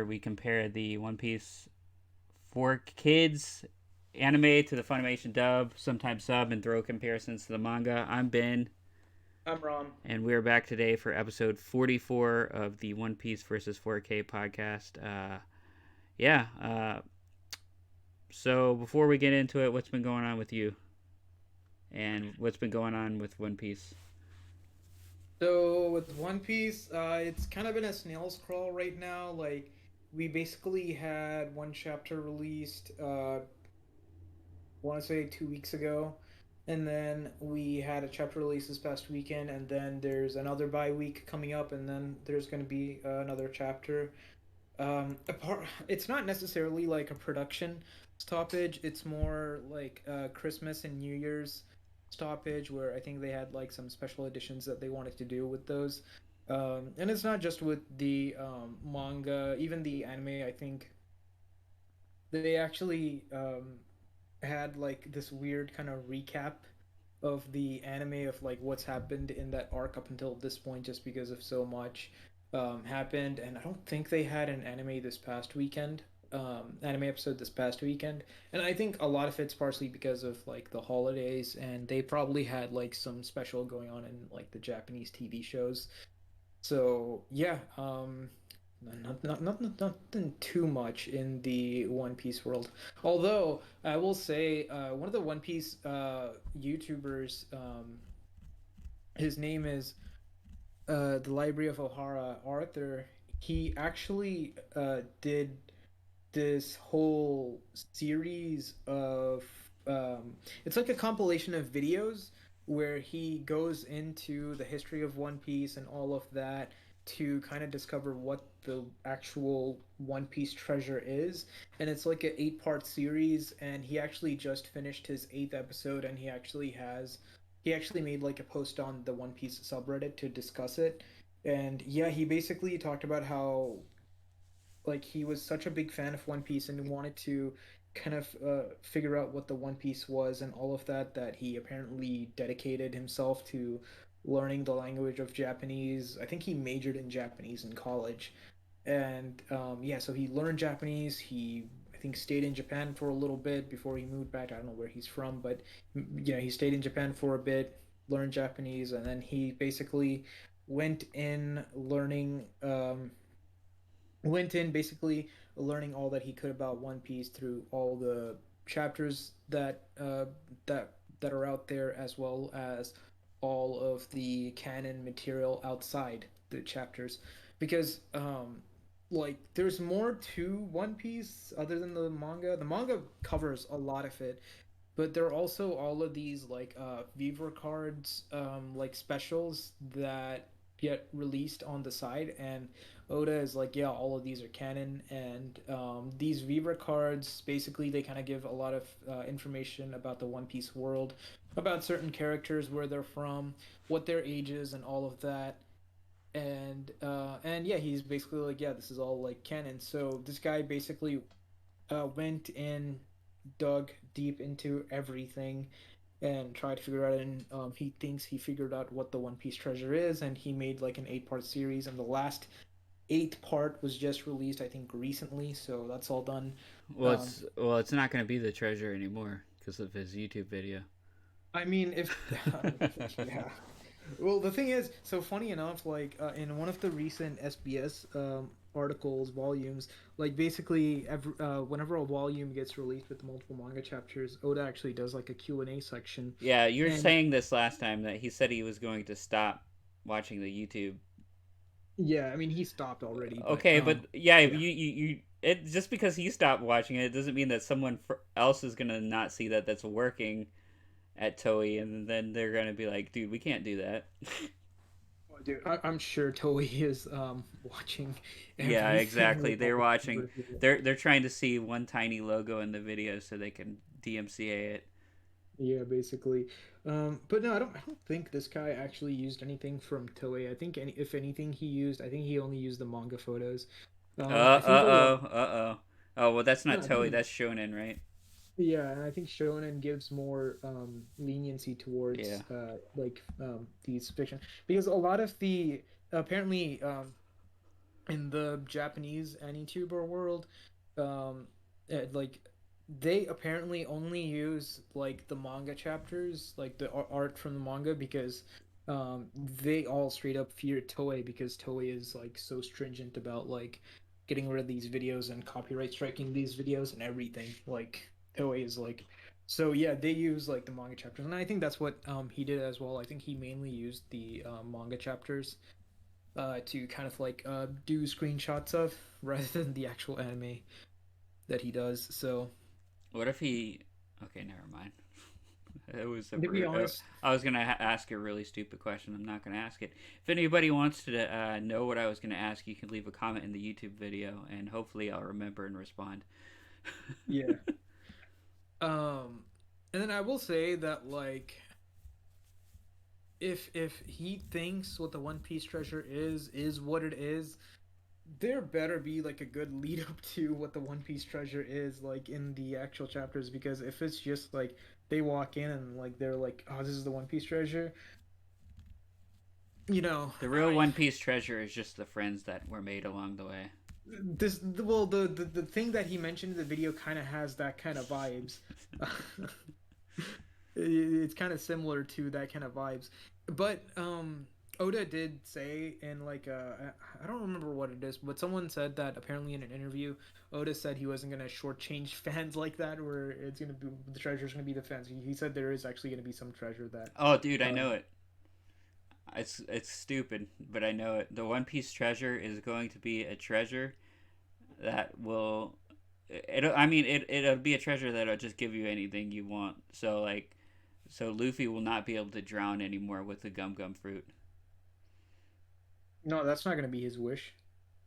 where we compare the One Piece for kids anime to the Funimation dub, sometimes sub, and throw comparisons to the manga. I'm Ben, I'm Ron. and we're back today for episode 44 of the One Piece versus 4K podcast. Yeah. So before we get into it, what's been going on with you, and what's been going on with One Piece? So with One Piece, it's kind of been a snail's crawl right now. Like we basically had one chapter released, I want to say 2 weeks ago, and then we had a chapter release this past weekend, and then there's another week coming up, and then there's going to be another chapter. It's not necessarily like a production stoppage. It's more like Christmas and New Year's stoppage, where I think they had like some special editions that they wanted to do with those. And it's not just with the manga, even the anime. I think they actually had like this weird kind of recap of the anime of like what's happened in that arc up until this point, just because of so much happened. And I don't think they had an anime episode this past weekend. And I think a lot of it's partially because of like the holidays, and they probably had like some special going on in like the Japanese TV shows. So yeah, nothing too much in the One Piece world. Although I will say, one of the One Piece YouTubers, his name is the Library of Ohara Arthur. He actually did this whole series of it's like a compilation of videos where he goes into the history of One Piece and all of that to kind of discover what the actual One Piece treasure is. And it's like an 8-part series, and he actually just finished his eighth episode, and he actually made like a post on the One Piece subreddit to discuss it. And yeah, he basically talked about how like he was such a big fan of One Piece and wanted to kind of figure out what the One Piece was and all of that, that he apparently dedicated himself to learning the language of Japanese. I think he majored in Japanese in college. And yeah, so he learned Japanese. He, I think, stayed in Japan for a little bit before he moved back. I don't know where he's from, but he stayed in Japan for a bit, learned Japanese, and then he basically went in learning went in basically learning all that he could about One Piece through all the chapters that are out there, as well as all of the canon material outside the chapters, because like there's more to One Piece other than the manga. The manga covers a lot of it, but there are also all of these like Viver cards, like specials that get released on the side, and Oda is like, yeah, all of these are canon. And these Viver cards, basically they kind of give a lot of information about the One Piece world, about certain characters, where they're from, what their age is, and all of that. And yeah, he's basically like, yeah, this is all like canon. So this guy basically went in, dug deep into everything, and tried to figure out. And he thinks he figured out what the One Piece treasure is, and he made like an 8-part series. And the last eighth part was just released, I think, recently. So that's all done. Well, Um, it's not going to be the treasure anymore because of his YouTube video. I mean, if yeah. Well, the thing is, so funny enough, like in one of the recent SBS articles, volumes, like basically whenever a volume gets released with multiple manga chapters, Oda actually does like a Q&A section. Yeah, you were And saying this last time that he said he was going to stop watching the YouTube. yeah, I mean, he stopped already, but Okay, but yeah, yeah. you it just because he stopped watching it, it doesn't mean that someone else is gonna not see that that's working at Toei, and then they're gonna be like, dude, we can't do that. Oh, dude, I'm sure Toei is watching Yeah, everything exactly. with all They're the watching. numbers. They're trying to see one tiny logo in the video so they can DMCA it. Yeah, basically. But no, I don't think this guy actually used anything from Toei. I think if anything he used, I think he only used the manga photos. I think a lot. Oh. Oh well, that's not No, I Toei. think That's Shonen, right? yeah, and I think Shonen gives more leniency Yeah. towards these fiction, because a lot of the apparently in the Japanese AniTuber world, um, like they apparently only use like the manga chapters, like the art from the manga, because they all straight up fear Toei because Toei is like so stringent about like getting rid of these videos and copyright striking these videos and everything. Like Toei is like so yeah, they use like the manga chapters, and I think that's what he did as well. I think he mainly used the manga chapters to kind of like do screenshots of rather than the actual anime that he does. So What if he? Okay, never mind. It was a to be rude. honest, I was gonna ask a really stupid question. I'm not gonna ask it. If anybody wants to know what I was gonna ask, you can leave a comment in the YouTube video, and hopefully I'll remember and respond. yeah. And then I will say that like if he thinks what the One Piece treasure is what it is, there better be like a good lead up to what the One Piece treasure is like in the actual chapters, because if it's just like they walk in and like they're like, oh, this is the One Piece treasure, you know, The real One Piece treasure is just the friends that were made along the way. this well the thing that he mentioned in the video kind of has that kind of vibes. It's kind of similar to that kind of vibes, but Oda did say in like I don't remember what it is, but someone said that apparently in an interview Oda said he wasn't gonna shortchange fans like that, where it's gonna be the treasure's gonna be the fans. He said there is actually gonna be some treasure that Oh, dude, I uh know it. It's stupid, but I know it. The One Piece treasure is going to be a treasure that will. I mean, it'll be a treasure that'll just give you anything you want. So like, so Luffy will not be able to drown anymore with the gum gum fruit. no, that's not gonna be his wish.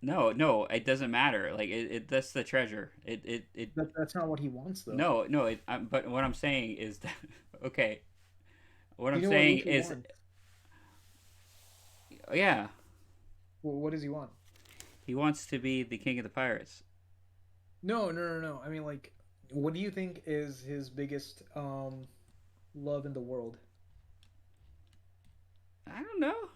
No, no, it doesn't matter. Like that's the treasure. That's not what he wants though. No, no. But what I'm saying is that okay. What Do I'm you know what saying Luffy is, wants? yeah, Well, what does he want? he wants to be the king of the pirates. No, no, no, no. I mean, like, what do you think is his biggest love in the world? I don't know.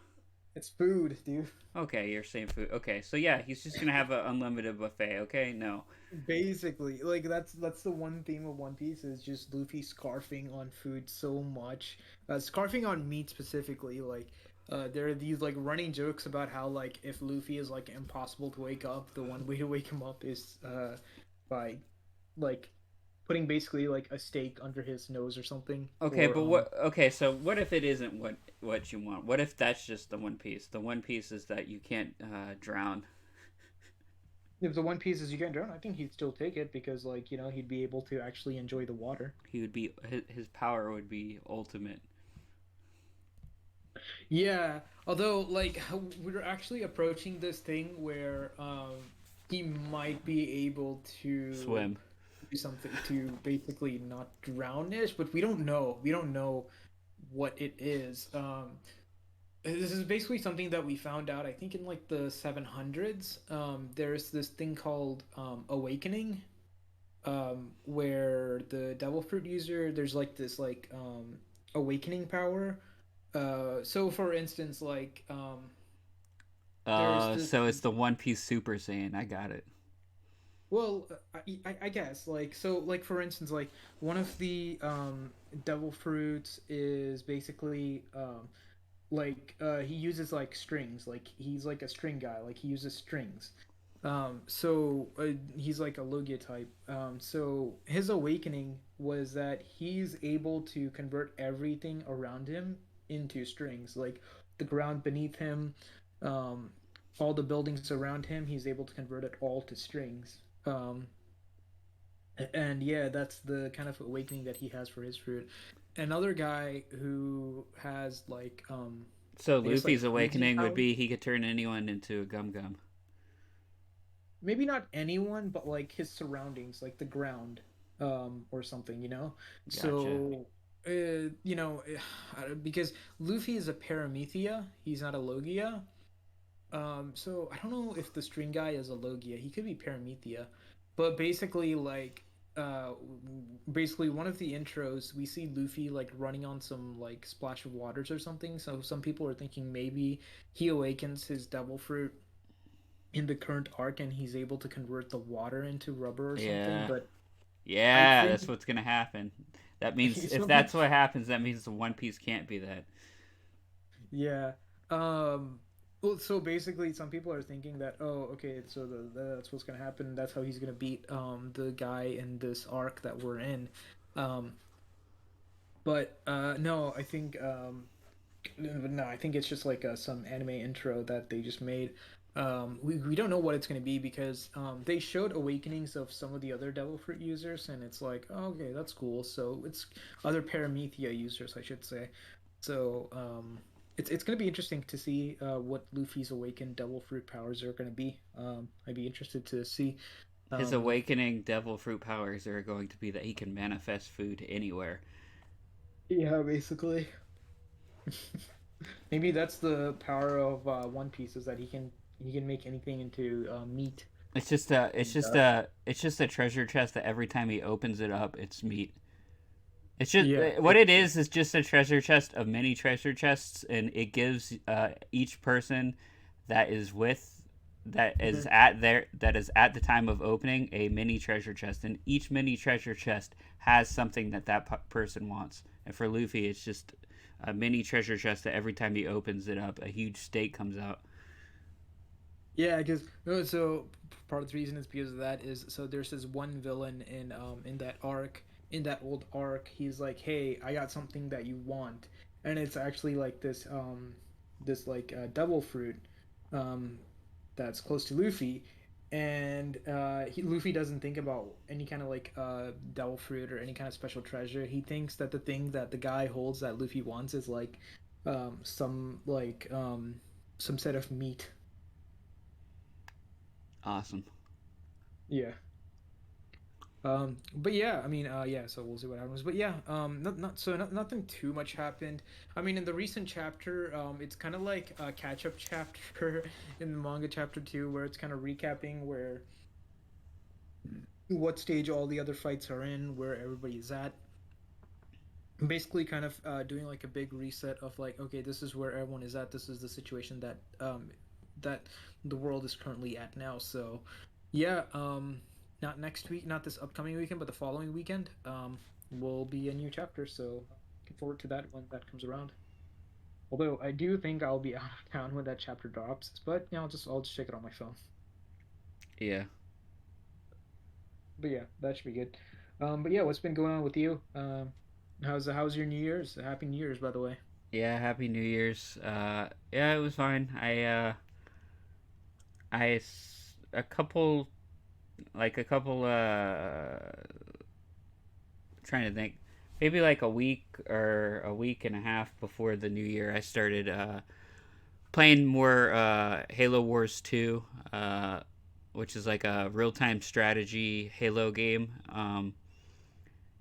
It's food, dude. Okay, you're saying food. Okay, so yeah, he's just gonna have an unlimited buffet. Okay, no. Basically, like that's the one theme of One Piece is just Luffy scarfing on food so much, scarfing on meat specifically. Like, there are these like running jokes about how like if Luffy is like impossible to wake up, the one way to wake him up is by like putting basically like a steak under his nose or something, Okay, or but what? Okay, so what if it isn't what you want? What if that's just the One Piece? The One Piece is that you can't drown. if the One Piece is you can't drown, I think he'd still take it because like he'd be able to actually enjoy the water. He would be his power would be ultimate. Yeah, although like we're actually approaching this thing where he might be able to Swim. do something to basically not drown-ish, but we don't know. We don't know what it is. This is basically something that we found out, I think, in like the 700s. There's this thing called awakening, where the devil fruit user, there's like this like awakening power. So for instance, like there's this. So it's the One Piece Super Saiyan. I got it. Well, I guess like so like for instance like one of the devil fruits is basically like he uses like strings, like he's like a string guy, like he uses strings. So he's like a Logia type. So his awakening was that he's able to convert everything around him into strings, like the ground beneath him, um, all the buildings around him. He's able to convert it all to strings. And yeah, that's the kind of awakening that he has for his fruit. Another guy who has like So I guess like Luffy's freezing awakening would power. be he could turn anyone into a gum gum. Maybe not anyone, but like his surroundings, like the ground, or something, Gotcha. So, because Luffy is a Paramecia, he's not a Logia. So I don't know if the string guy is a Logia. He could be Paramecia, but basically, like, basically one of the intros, we see Luffy like running on some like splash of waters or something. So some people are thinking maybe he awakens his devil fruit in the current arc, and he's able to convert the water into rubber or something. Yeah, But I yeah, think that's what's gonna happen. That means if some people, that's what happens, that means the One Piece can't be that. yeah. Um, well, so basically, some people are thinking that, oh, okay, so that's what's gonna happen. That's how he's gonna beat the guy in this arc that we're in. Um, but no, I think no, I think it's just like some anime intro that they just made. We don't know what it's going to be because they showed awakenings of some of the other devil fruit users, and it's like, oh, okay, that's cool. So it's other Paramethea users, I should say. So it's going to be interesting to see what Luffy's awakened devil fruit powers are going to be. I'd be interested to see. His Um, awakening devil fruit powers are going to be that he can manifest food anywhere. yeah, basically. Maybe that's the power of One Piece is that he can make anything into meat. And it's just a treasure chest that every time he opens it up, it's meat. It's just yeah, what it is just a treasure chest of many treasure chests, and it gives each person that is with mhm. that is at the time of opening a mini treasure chest, and each mini treasure chest has something that person wants. And for Luffy, it's just a mini treasure chest that every time he opens it up, a huge steak comes out. Yeah, because no, so part of the reason is because of that is so there's this one villain in that arc, in that old arc. He's like, "Hey, I got something that you want," and it's actually like this like devil fruit, um, that's close to Luffy, and Luffy doesn't think about any kind of like devil fruit or any kind of special treasure. He thinks that the thing that the guy holds that Luffy wants is like some some set of meat. Awesome. Yeah. But yeah, I mean, yeah. So we'll see what happens. But yeah, nothing too much happened. I mean, in the recent chapter, it's kind of like a catch-up chapter in the manga chapter two, where it's kind of recapping where what stage all the other fights are in, where everybody's at. Basically, kind of doing like a big reset of like, okay, this is where everyone is at. This is the situation that the world is currently at now. So, yeah, not next week, not this upcoming weekend, but the following weekend, will be a new chapter. So, looking forward to that when that comes around. Although I do think I'll be out of town when that chapter drops, but I'll just check it on my phone. Yeah. But yeah, that should be good. But yeah, what's been going on with you? How's your New Year's? Happy New Year's, by the way. Yeah, Happy New Year's. Yeah, it was fine. A couple like a couple trying to think, maybe like a week or a week and a half before the new year, I started playing more Halo Wars 2, which is like a real time strategy Halo game.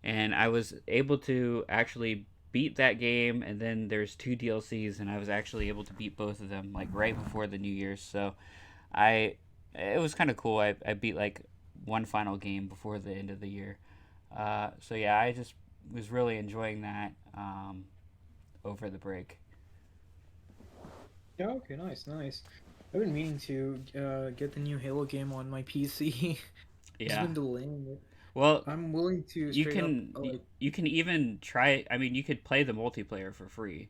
And I was able to actually beat that game, and then there's two DLCs, and I was actually able to beat both of them like right before the New Year's. So I it was kind of cool. I beat like one final game before the end of the year. So yeah, I just was really enjoying that over the break. Yeah, okay, nice, nice. I've been meaning to get the new Halo game on my PC. Just Yeah. been delaying it. Well, I'm willing to you straight up can like you can even try. I mean, you could play the multiplayer for free.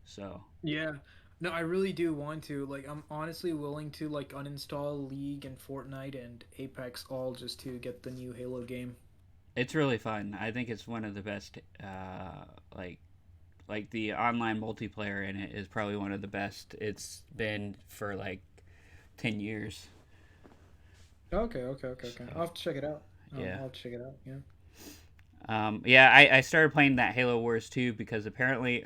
So yeah. No, I really do want to. Like I'm honestly willing to like uninstall League and Fortnite and Apex all just to get the new Halo game. it's really fun. I think it's one of the best. Like the online multiplayer in it is probably one of the best it's been for like 10 years. Okay, okay, okay, okay. So I'll have to check it out. yeah. I'll have to check it out. Yeah. Yeah, I started playing that Halo Wars 2 because apparently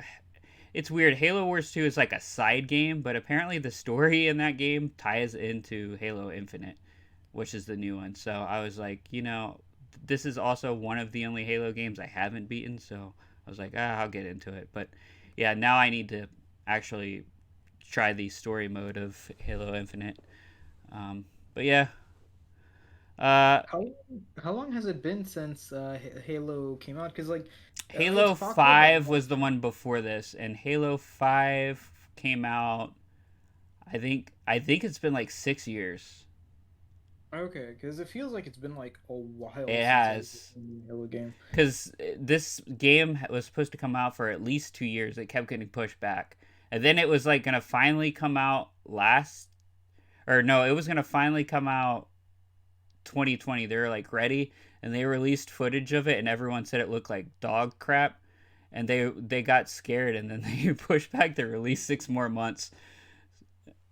it's weird. Halo Wars 2 is like a side game, but apparently the story in that game ties into Halo Infinite, which is the new one. So I was like, this is also one of the only Halo games I haven't beaten. So I was like, I'll get into it. But yeah, now I need to actually try the story mode of Halo Infinite. But yeah, uh, How long has it been since Halo came out? Because like it's Halo popular, but 5 was the one before this, and Halo 5 came out. I think it's been like 6 years. Okay, because it feels like it's been like a while It since I've has, seen the Halo game. because this game was supposed to come out for at least 2 years. It kept getting pushed back, and then it was like gonna finally come out last, or no, it was gonna finally come out 2020. They were like ready, and they released footage of it, and everyone said it looked like dog crap, and they got scared, and then they pushed back the release 6 more months.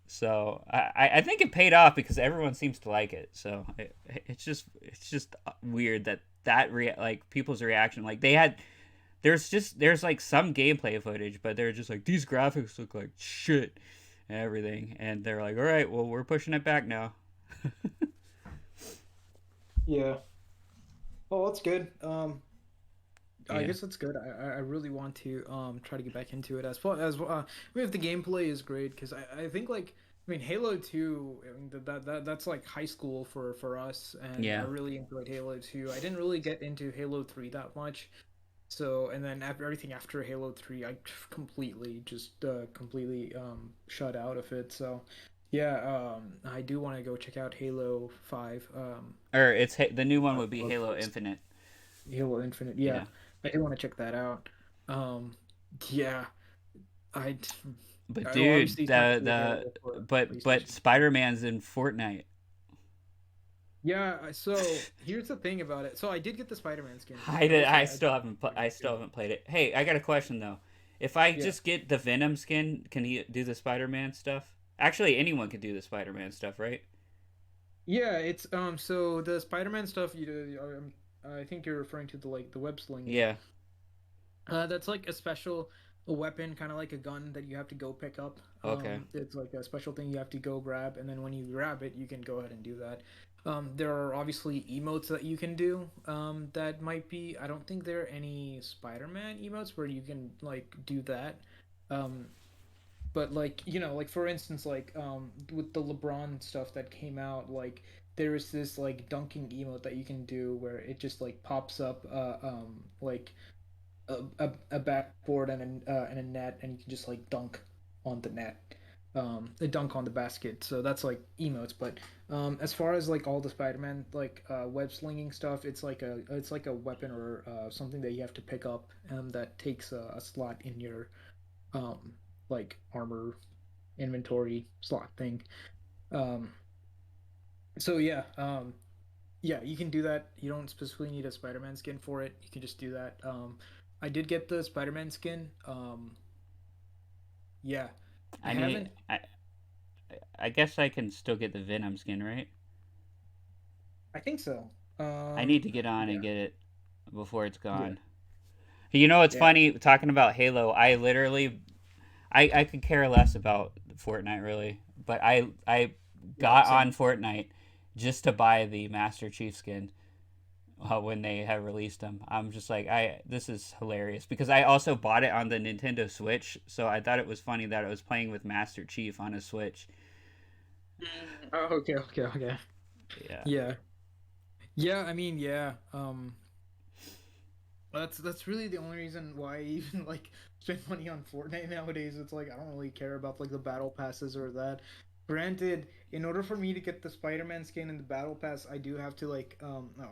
So I think it paid off because everyone seems to like it. So it's just weird like people's reaction, like they had, there's like some gameplay footage, but they're just like, these graphics look like shit and everything, and they're like, all right, well, we're pushing it back now. Yeah. Oh, that's good. I Yeah, guess that's good. I really want to try to get back into it as well as I mean, if the gameplay is great, because I think like I mean Halo 2, I mean, that's like high school for us, and I yeah. really enjoyed Halo 2. I didn't really get into Halo 3 that much. So, and then after everything after Halo 3, I completely just completely shut out of it. So, yeah, I do want to go check out Halo 5. Or the new one Uh, would be Halo Infinite. Halo Infinite. Yeah, Yeah, I do want to check that out. Um, yeah, I but well, dude, obviously it's not gonna be the available for but PlayStation. Spider Man's in Fortnite. Yeah, so here's the thing about it. So I did get the Spider-Man skin. I I will did. say I I did still get the haven't. I Spider-Man still skin. haven't played it. Hey, I got a question though. If I Yeah. just get the Venom skin, can he do the Spider Man stuff? Actually, anyone can do the Spider Man stuff, right? Yeah, it's so the Spider-Man stuff I think you're referring to the like the web slinging. Yeah. That's like a special weapon, kind of like a gun that you have to go pick up. Okay. It's like a special thing you have to go grab, and then when you grab it, you can go ahead and do that. There are obviously emotes that you can do. That might be. I don't think there are any Spider-Man emotes where you can like do that. Um, but like like for instance like with the LeBron stuff that came out, like there is this like dunking emote that you can do where it just like pops up like a backboard and a net, and you can just like dunk on the net, a dunk on the basket. So that's like emotes. But as far as like all the Spider-Man like web slinging stuff, it's like a weapon or something that you have to pick up that takes a slot in your um like armor inventory slot thing. Um, so yeah, yeah, you can do that. You don't specifically need a Spider-Man skin for it. You can just do that. I did get the Spider-Man skin. Yeah, I I need. haven't. I guess I can still get the Venom skin, right? I think so. I need to get on and Yeah, get it before it's yeah, gone. You know what's yeah. funny? Talking about Halo, I literally, I could care less about Fortnite really, but I Yeah, got same. on Fortnite just to buy the Master Chief skin when they have released them. I'm just like, I this is hilarious because I also bought it on the Nintendo Switch, so I thought it was funny that it was playing with Master Chief on a Switch. Oh, okay, okay, okay. Yeah, Yeah, yeah. I mean, yeah. That's really the only reason why I even like spend money on Fortnite nowadays. It's like I don't really care about like the battle passes or that. Granted, in order for me to get the Spider-Man skin in the battle pass, I do have to like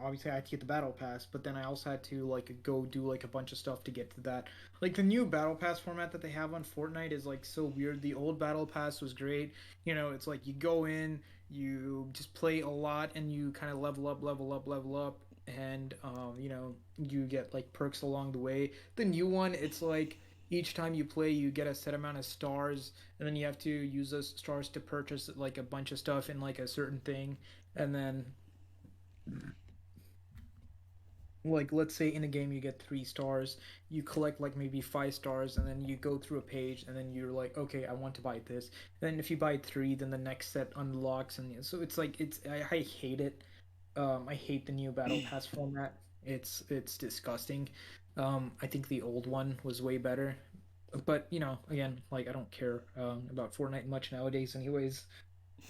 obviously I had to get the battle pass, but then I also had to like go do like a bunch of stuff to get to that. Like the new battle pass format that they have on Fortnite is like so weird. The old battle pass was great. It's like you go in, you just play a lot, and you kind of level up, level up, level up, and you get like perks along the way. The new one, it's like each time you play you get a set amount of stars, and then you have to use those stars to purchase like a bunch of stuff in like a certain thing. And then like let's say in a game you get 3 stars, you collect like maybe 5 stars, and then you go through a page, and then you're like, okay, I want to buy this. Then if you buy three, then the next set unlocks, and so it's like I hate it. I hate the new battle pass format. It's disgusting. I think the old one was way better. But again, like I don't care about Fortnite much nowadays, anyways.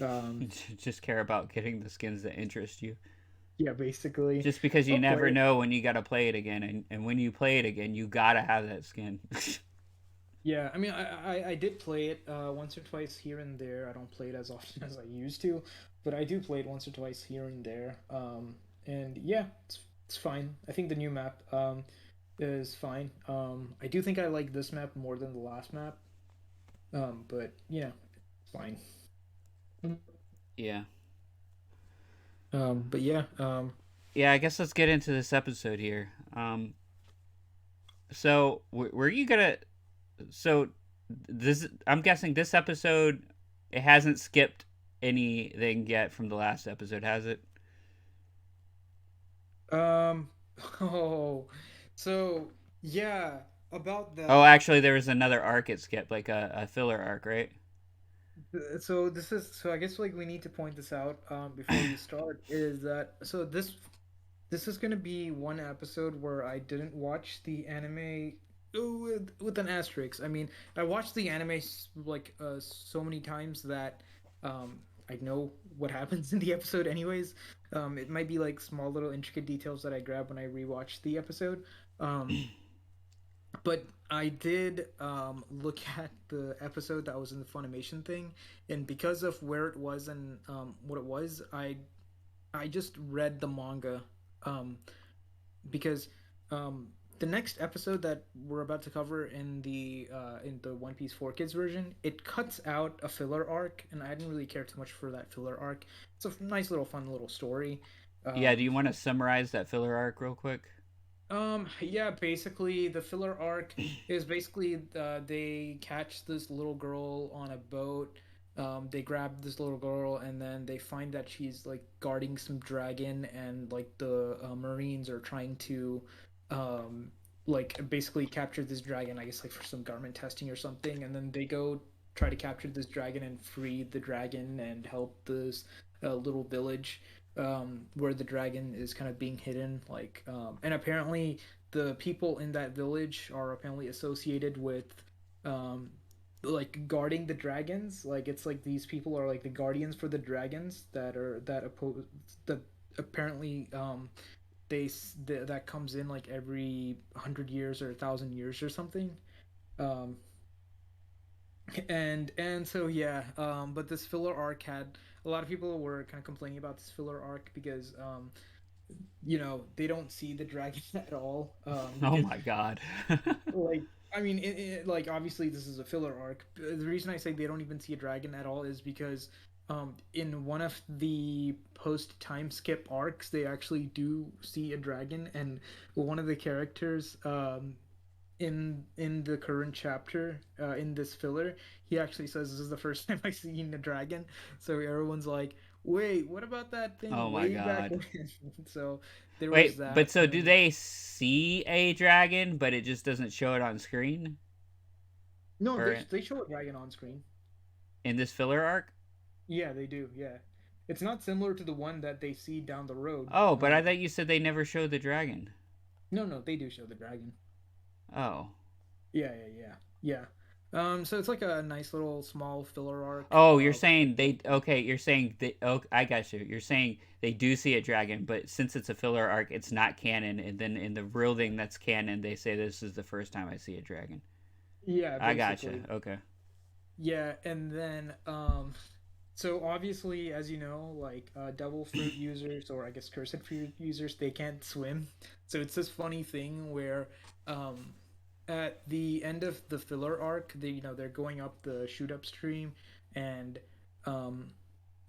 Um, just care about getting the skins that interest you. yeah, basically, Just because you I'll never play. know when you gotta play it again, and when you play it again, you gotta have that skin. Yeah, I mean, I did play it once or twice here and there. I don't play it as often as I used to, but I do play it once or twice here and there. And yeah, it's fine. I think the new map is fine. I do think I like this map more than the last map. But yeah, it's fine. Yeah. But yeah, Yeah, I guess let's get into this episode here. So were you gonna? So this, I'm guessing this episode, it hasn't skipped anything yet from the last episode, has it? um, oh, so yeah, about Oh, that. actually, there was another arc it skipped, like a filler arc, right? So this is so I guess like we need to point this out before we start is that so this is gonna be one episode where I didn't watch the anime with an asterisk. I mean, I watched the anime like so many times that I know what happens in the episode anyways. It might be like small little intricate details that I grab when I rewatch the episode. Um, but I did look at the episode that was in the Funimation thing, and because of where it was and what it was, I just read the manga um, because um, the next episode that we're about to cover in the One Piece 4 Kids version, it cuts out a filler arc, and I didn't really care too much for that filler arc. It's a nice little fun little story. Yeah. Do Um, you want to summarize that filler arc real quick? yeah, basically the filler arc is basically they catch this little girl on a boat. They grab this little girl and then they find that she's like guarding some dragon and like the Marines are trying to um like basically capture this dragon, I guess like for some government testing or something, and then they go try to capture this dragon and free the dragon and help this little village where the dragon is kind of being hidden. Like, and apparently the people in that village are apparently associated with, um, like guarding the dragons. Like, it's like these people are like the guardians for the dragons that oppose that apparently that comes in like every 100 years or 1,000 years or something. Um, and so yeah, but this filler arc had a lot of people were kind of complaining about this filler arc because they don't see the dragon at all Oh because my god. like I mean like obviously this is a filler arc. The reason I say they don't even see a dragon at all is because in one of the post time skip arcs they actually do see a dragon, and one of the characters in the current chapter in this filler, he actually says this is the first time I seen a dragon. So everyone's like, wait, what about that Oh thing my way back god. when? So there was Wait, but that, so do and they see a dragon, but it just doesn't show it on screen, no, or they show a dragon on screen. in this filler arc? Yeah, they do. Yeah, it's not similar to the one that they see down the road. Oh, but I thought you said they never showed the dragon. No, no, they do show the dragon. Oh. Yeah, yeah, yeah, yeah. So it's like a nice little small filler arc. Oh, you're saying they okay, you're saying they oh, I got you. You're saying they do see a dragon, but since it's a filler arc, it's not canon, and then in the real thing that's canon, they say this is the first time I see a dragon. Yeah, I gotcha. basically. Okay. Yeah, and then so obviously, as you know, like devil fruit users or I guess cursed fruit users, they can't swim. So it's this funny thing where um at the end of the filler arc, they're going up the shoot up stream, and um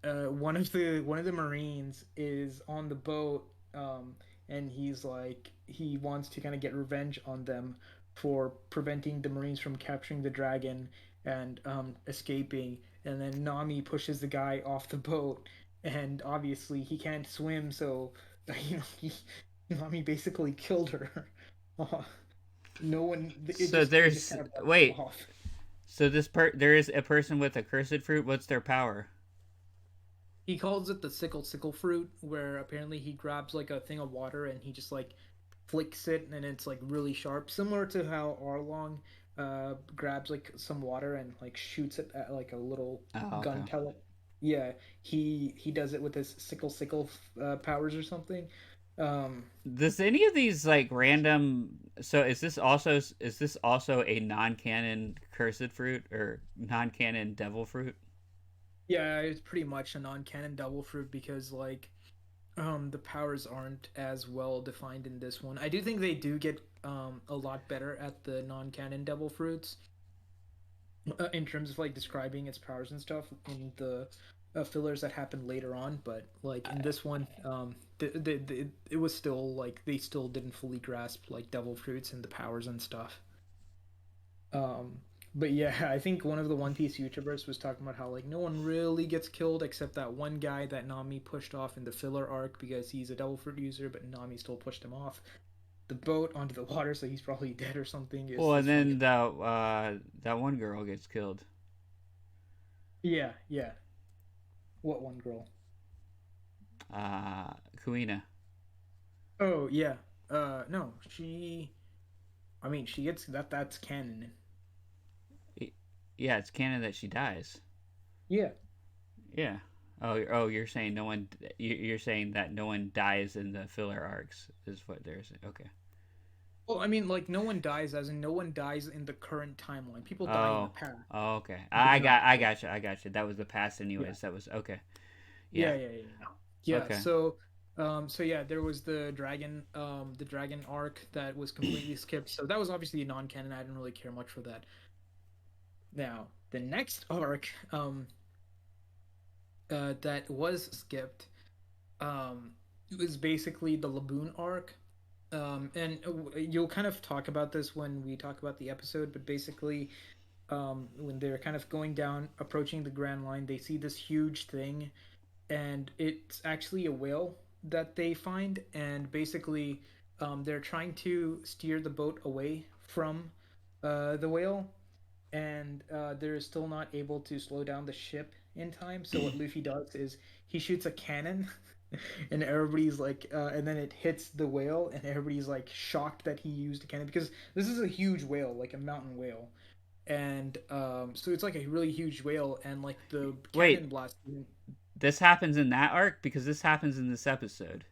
one of the Marines is on the boat, and he's like he wants to kind of get revenge on them for preventing the Marines from capturing the dragon and escaping. And then Nami pushes the guy off the boat, and obviously he can't swim, so Nami basically killed her. Uh, no one, it So just they just there's kind of left it wait. off. So there is a person with a cursed fruit. What's their power? He calls it the sickle fruit, where apparently he grabs like a thing of water and he just like flicks it, and it's like really sharp, similar to how Arlong grabs like some water and like shoots it at like a little Oh, okay. gun pellet. Yeah, he does it with his sickle powers or something. Um, Does any of these like random? So is this also a non-canon cursed fruit or non-canon devil fruit? yeah, it's pretty much a non-canon double fruit because like the powers aren't as well defined in this one. I do think they do get a lot better at the non-canon devil fruits in terms of like describing its powers and stuff in the fillers that happened later on. But like in this one, it was still like they still didn't fully grasp like devil fruits and the powers and stuff. Um, but yeah, I think one of the One Piece YouTubers was talking about how like no one really gets killed except that one guy that Nami pushed off in the filler arc because he's a devil fruit user, but Nami still pushed him off the boat onto the water, so he's probably dead or something. Well, and It's funny. then that one girl gets killed. Yeah, yeah. What one girl? Kuina. Oh yeah. No, she. I mean, she gets that. That's canon. Yeah, it's canon that she dies. Yeah. Yeah. Oh, you're saying no one. You're saying that no one dies in the filler arcs is what they're saying. Okay. Well, I mean, like no one dies, as in no one dies in the current timeline. People die in the Oh. past, Oh, okay. but I not. got. I got you. I got you. That was the past, Yeah. anyways. That was okay. Yeah, Yeah. yeah, yeah, yeah. Yeah, Okay. so yeah, there was the dragon arc that was completely skipped. So that was obviously non-canon. I didn't really care much for that. Now, the next arc, that was skipped, was basically the Laboon arc. And you'll kind of talk about this when we talk about the episode, but basically, when they're kind of going down, approaching the Grand Line, they see this huge thing and it's actually a whale that they find, and basically, they're trying to steer the boat away from the whale, and they're still not able to slow down the ship in time. So what Luffy does is he shoots a cannon, and everybody's like, and then it hits the whale, and everybody's like shocked that he used a cannon because this is a huge whale, like a mountain whale, and so it's like a really huge whale, and like the cannon Wait. blast. This happens in that arc because this happens in this episode.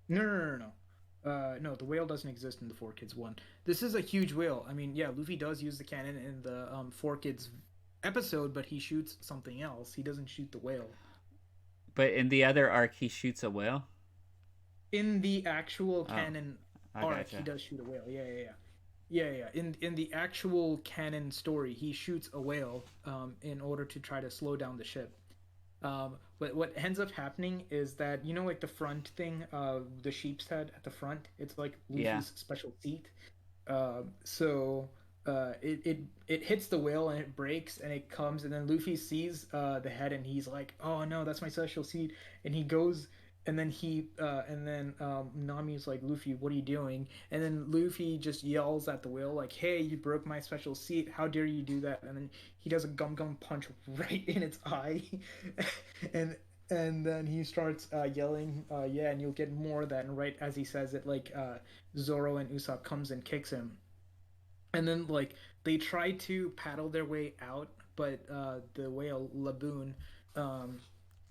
No, no, no, no. No, the whale doesn't exist in the Four Kids one. This is a huge whale. I mean, yeah, Luffy does use the cannon in the Four Kids episode, but he shoots something else. He doesn't shoot the whale. But in the other arc, he shoots a whale. In the actual Oh, canon I arc, he gotcha. does shoot a whale. Yeah, yeah, yeah. Yeah, yeah. In the actual canon story, he shoots a whale in order to try to slow down the ship. But what ends up happening is that you know, like the front thing, the sheep's head at the front, it's like Yeah. Luffy's special seat. So it hits the whale and it breaks and it comes, and then Luffy sees the head and he's like, "Oh no, that's my special seat!" And he goes. And then Nami's like, "Luffy, what are you doing?" And then Luffy just yells at the whale like, "Hey, you broke my special seat! How dare you do that?" And then he does a gum gum punch right in its eye, and and then he starts yelling, "Yeah!" And you'll get more of that. And right as he says it, like Zoro and Usopp comes and kicks him, and then like they try to paddle their way out, but the whale Laboon, um,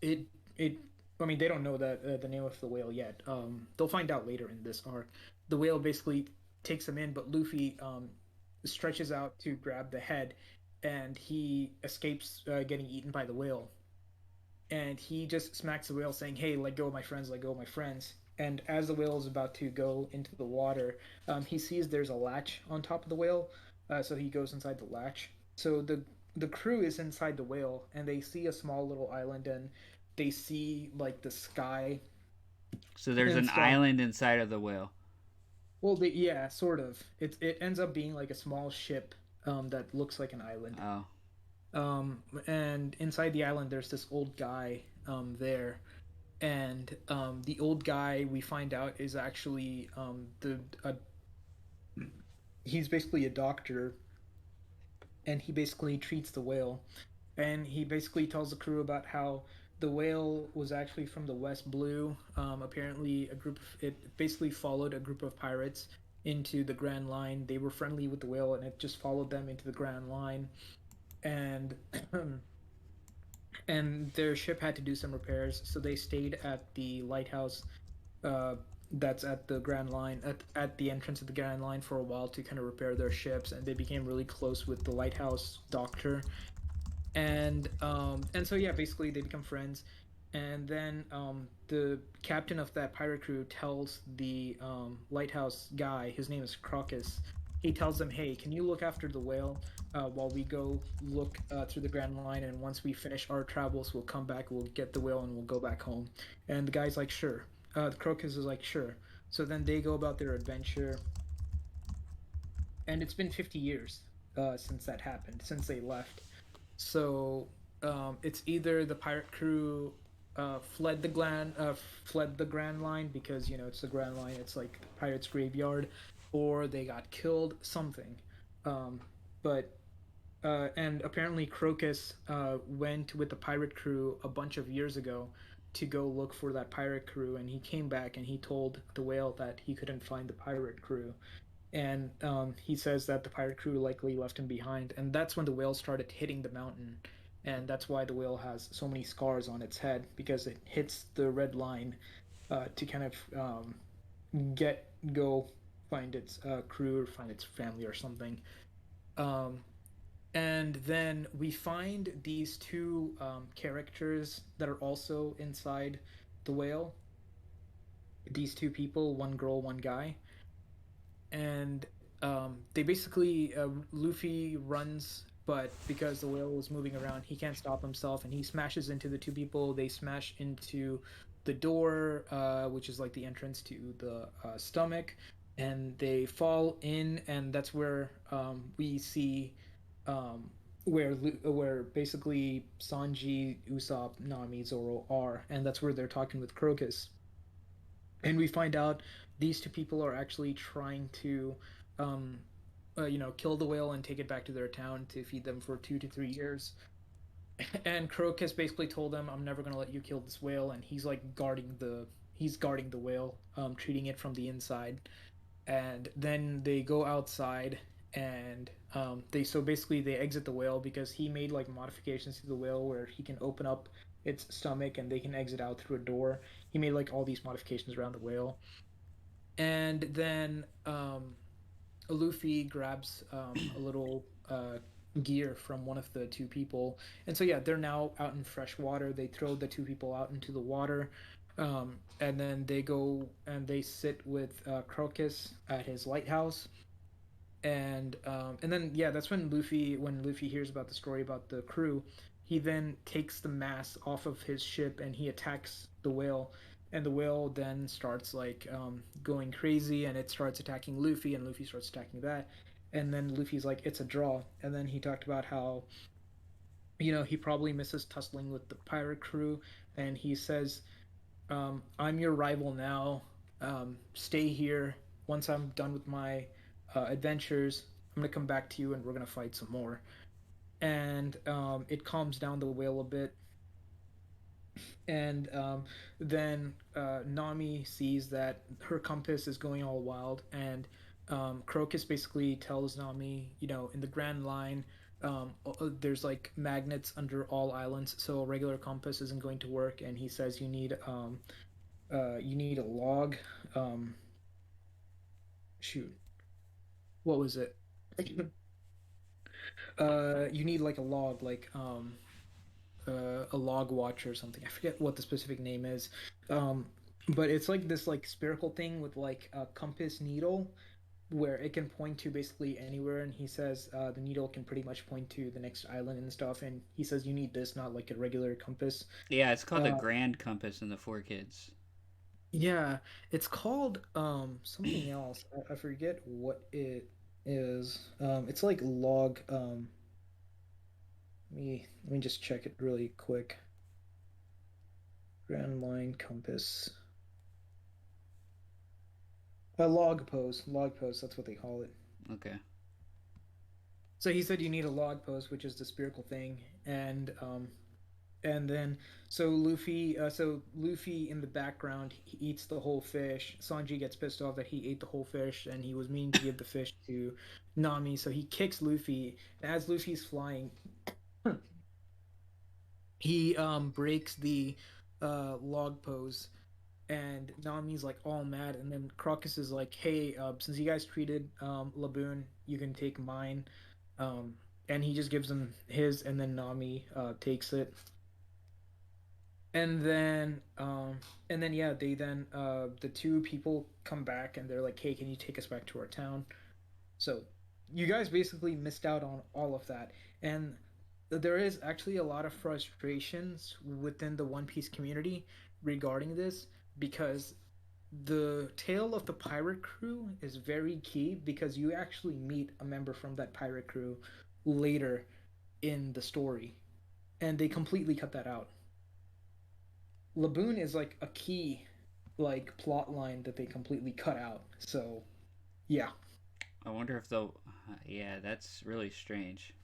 it it. I mean, they don't know that the name of the whale yet. They'll find out later in this arc. The whale basically takes him in, but Luffy stretches out to grab the head, and he escapes getting eaten by the whale, and he just smacks the whale, saying, "Hey, let go of my friends, let go of my friends." And as the whale is about to go into the water, he sees there's a latch on top of the whale, so he goes inside the latch. So the crew is inside the whale, and they see a small little island, and they see like the sky So there's and an stuff. island inside of the whale. Well, yeah, sort of. It ends up being like a small ship that looks like an island. Oh. And inside the island, there's this old guy there, and the old guy we find out is actually the he's basically a doctor, and he basically treats the whale, and he basically tells the crew about how the whale was actually from the West Blue. Apparently, it basically followed a group of pirates into the Grand Line. They were friendly with the whale, and it just followed them into the Grand Line, and and their ship had to do some repairs, so they stayed at the lighthouse uh, that's at the Grand Line at the entrance of the Grand Line for a while to kind of repair their ships, and they became really close with the lighthouse doctor. And so yeah, basically they become friends. And then the captain of that pirate crew tells the lighthouse guy, his name is Crocus. He tells them, "Hey, can you look after the whale while we go look through the Grand Line? And once we finish our travels, we'll come back, we'll get the whale, and we'll go back home." And the guy's like, "Sure." The Crocus is like, "Sure." So then they go about their adventure, and it's been 50 years since that happened, since they left. So it's either the pirate crew fled the Grand Line because it's the Grand Line, it's like the pirates' graveyard, or they got killed, something. Um, but and apparently Crocus went with the pirate crew a bunch of years ago to go look for that pirate crew, and he came back and he told the whale that he couldn't find the pirate crew, and he says that the pirate crew likely left him behind, and that's when the whale started hitting the mountain, and that's why the whale has so many scars on its head because it hits the red line to kind of get go find its crew or find its family or something. Um, and then we find these two characters that are also inside the whale. These two people, one girl, one guy, and they basically Luffy runs, but because the whale was moving around, he can't stop himself, and he smashes into the two people. They smash into the door, which is like the entrance to the stomach, and they fall in, and that's where we see where basically Sanji, Usopp, Nami, Zoro are, and that's where they're talking with Crocus, and we find out these two people are actually trying to kill the whale and take it back to their town to feed them for 2 to 3 years. And Crocus basically told them, "I'm never gonna let you kill this whale," and he's guarding the whale, treating it from the inside. And then they go outside, and they so basically they exit the whale because he made like modifications to the whale where he can open up its stomach and they can exit out through a door. He made like all these modifications around the whale, and then Luffy grabs a little gear from one of the two people. And so, yeah, they're now out in fresh water. They throw the two people out into the water. And then they go and they sit with Crocus at his lighthouse. And then, yeah, that's when Luffy hears about the story about the crew, he then takes the mask off of his ship and he attacks the whale. And the whale then starts like going crazy, and it starts attacking Luffy, and Luffy starts attacking that. And then Luffy's like, "It's a draw." And then he talked about how he probably misses tussling with the pirate crew, and he says, "I'm your rival now. Stay here. Once I'm done with my adventures, I'm gonna come back to you, and we're gonna fight some more." And it calms down the whale a bit. And then Nami sees that her compass is going all wild, and Crocus basically tells Nami, in the Grand Line, there's like magnets under all islands, so a regular compass isn't going to work. And he says you need a log. Um, Shoot, what was it? You need like a log, like a log watch or something. I forget what the specific name is. Um, but it's like this like spherical thing with like a compass needle where it can point to basically anywhere. And he says the needle can pretty much point to the next island and stuff. And he says you need this, not like a regular compass. Yeah, it's called the Uh, Grand Compass in the Four Kids. yeah, it's called something else. I forget what it is. It's like log. Let me just check it really quick. Grand line compass. A log post. Log post. That's what they call it. Okay. So he said you need a log post, which is the spherical thing, and then so Luffy in the background he eats the whole fish. Sanji gets pissed off that he ate the whole fish, and he was meaning to give the fish to Nami, so he kicks Luffy. And as Luffy's flying, he breaks the log pose, and Nami's like all mad, and then Crocus is like, "Hey, since you guys treated Laboon, you can take mine." Um, and he just gives him his, and then Nami takes it, and then yeah, they then the two people come back, and they're like, "Hey, can you take us back to our town?" So you guys basically missed out on all of that, and there is actually a lot of frustrations within the One Piece community regarding this because the tale of the pirate crew is very key because you actually meet a member from that pirate crew later in the story, and they completely cut that out. Laboon is like a key like plot line that they completely cut out. So yeah, I wonder if they'll. Yeah, that's really strange.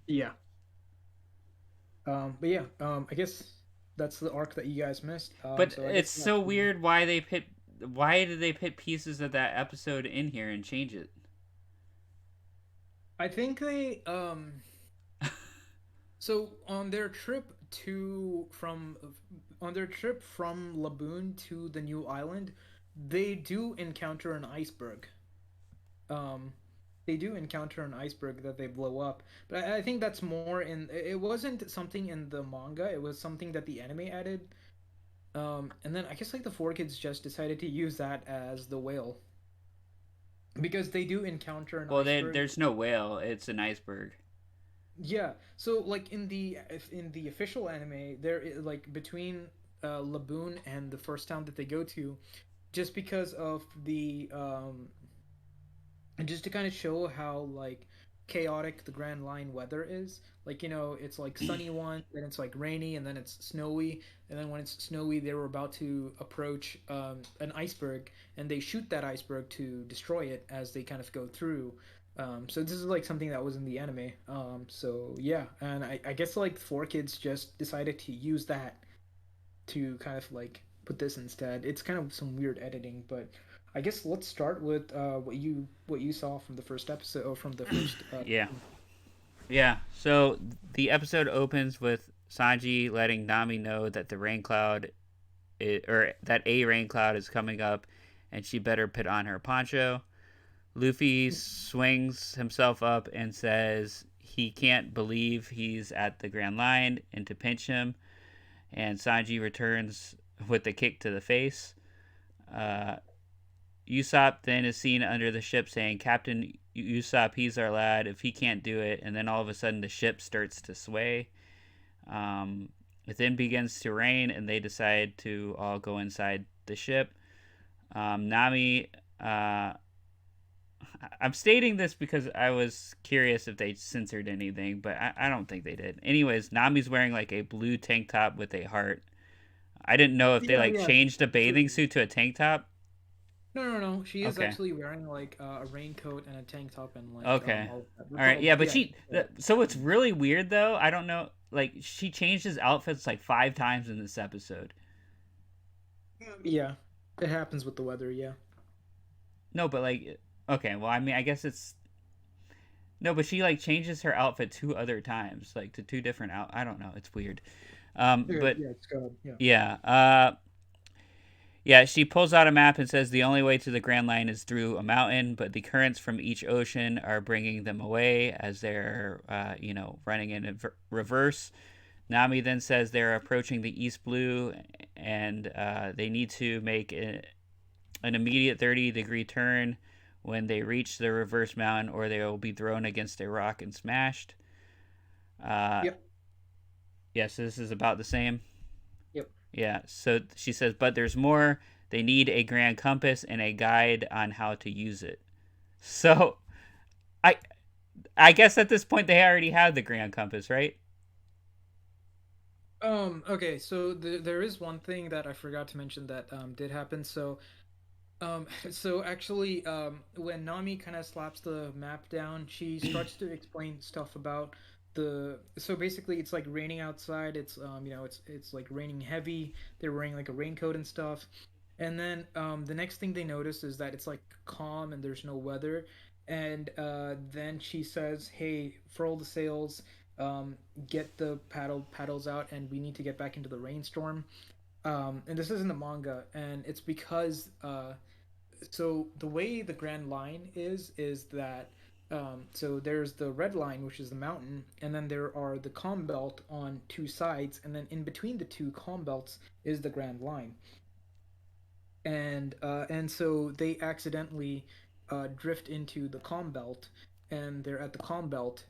yeah. But yeah, I guess that's the arc that you guys missed. But So I guess it's yeah. so weird why they put. Why did they put pieces of that episode in here and change it? I think they so on their trip from Laboon to the new island, they do encounter an iceberg. Um, they do encounter an iceberg that they blow up, but I think that's more in. It wasn't something in the manga. It was something that the anime added. And then I guess like the four kids just decided to use that as the whale because they do encounter an Well, iceberg. there's no whale. It's an iceberg. Yeah. So like in the official anime, like between Laboon and the first town that they go to, just because of the and just to kind of show how like chaotic the Grand Line weather is. Like it's like sunny one, then it's like rainy, and then it's snowy, and then when it's snowy, they were about to approach an iceberg, and they shoot that iceberg to destroy it as they kind of go through. So this is like something that was in the anime. So yeah, and I guess like four kids just decided to use that to kind of like put this instead. It's kind of some weird editing, but I guess let's start with what you saw from the first episode or from the first. Yeah. Yeah. So the episode opens with Sanji letting Nami know that the rain cloud or that a rain cloud is coming up and she better put on her poncho. Luffy swings himself up and says he can't believe he's at the Grand Line and to pinch him. And Sanji returns with a kick to the face. Uh, Usopp then is seen under the ship saying, Captain Usopp, he's our lad. If he can't do it, and then all of a sudden the ship starts to sway. Um, it then begins to rain, and they decide to all go inside the ship. Nami, I'm stating this because I was curious if they censored anything, but I don't think they did. Anyways, Nami's wearing like a blue tank top with a heart. I didn't know if they Yeah, like yeah. changed a So, bathing suit to a tank top. no, no, no. She is Okay. actually wearing like a raincoat and a tank top and like Okay. all of that. All That's right. all. Yeah, but Yeah. she. So it's really weird though. I don't know. Like she changed his outfits like 5 times in this episode. Yeah. It happens with the weather. Yeah. No, but like, okay. Well, I mean, I guess it's no, but she like changes her outfit 2 other times, like to two different out. I don't know. It's weird. Okay, But yeah. It's good. Yeah. yeah. Yeah, she pulls out a map and says the only way to the Grand Line is through a mountain, but the currents from each ocean are bringing them away as they're, running in reverse. Nami then says they're approaching the East Blue and they need to make an immediate 30-degree turn when they reach the reverse mountain or they will be thrown against a rock and smashed. Uh, Yep. yes, this is about the same. Yep. Yeah, so she says, but there's more. They need a grand compass and a guide on how to use it. So, I I guess at this point they already have the grand compass, right? Okay. So there is one thing that I forgot to mention that did happen. So so actually, when Nami kind of slaps the map down, she starts to explain stuff about the. So basically, it's like raining outside. It's it's like raining heavy. They're wearing like a raincoat and stuff. And then the next thing they notice is that it's like calm and there's no weather. And then she says, "Hey, furl the sails, get the paddles out, and we need to get back into the rainstorm." And this is in the manga, and it's because so the way the Grand Line is that so there's the red line, which is the mountain, and then there are the calm belt on two sides, and then in between the two calm belts is the Grand Line. And so they accidentally drift into the calm belt, and they're at the calm belt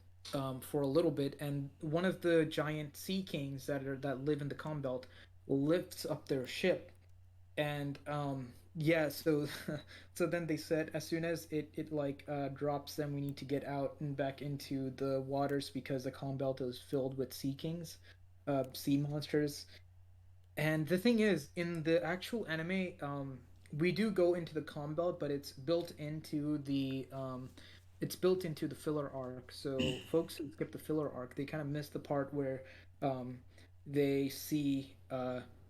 for a little bit, and one of the giant sea kings that live in the calm belt lifts up their ship, and yeah, so so then they said as soon as it like drops, then we need to get out and back into the waters because the calm belt is filled with sea kings, sea monsters. And the thing is, in the actual anime, we do go into the calm belt, but it's built into the filler arc. So folks who skip the filler arc, they kind of miss the part where um, they see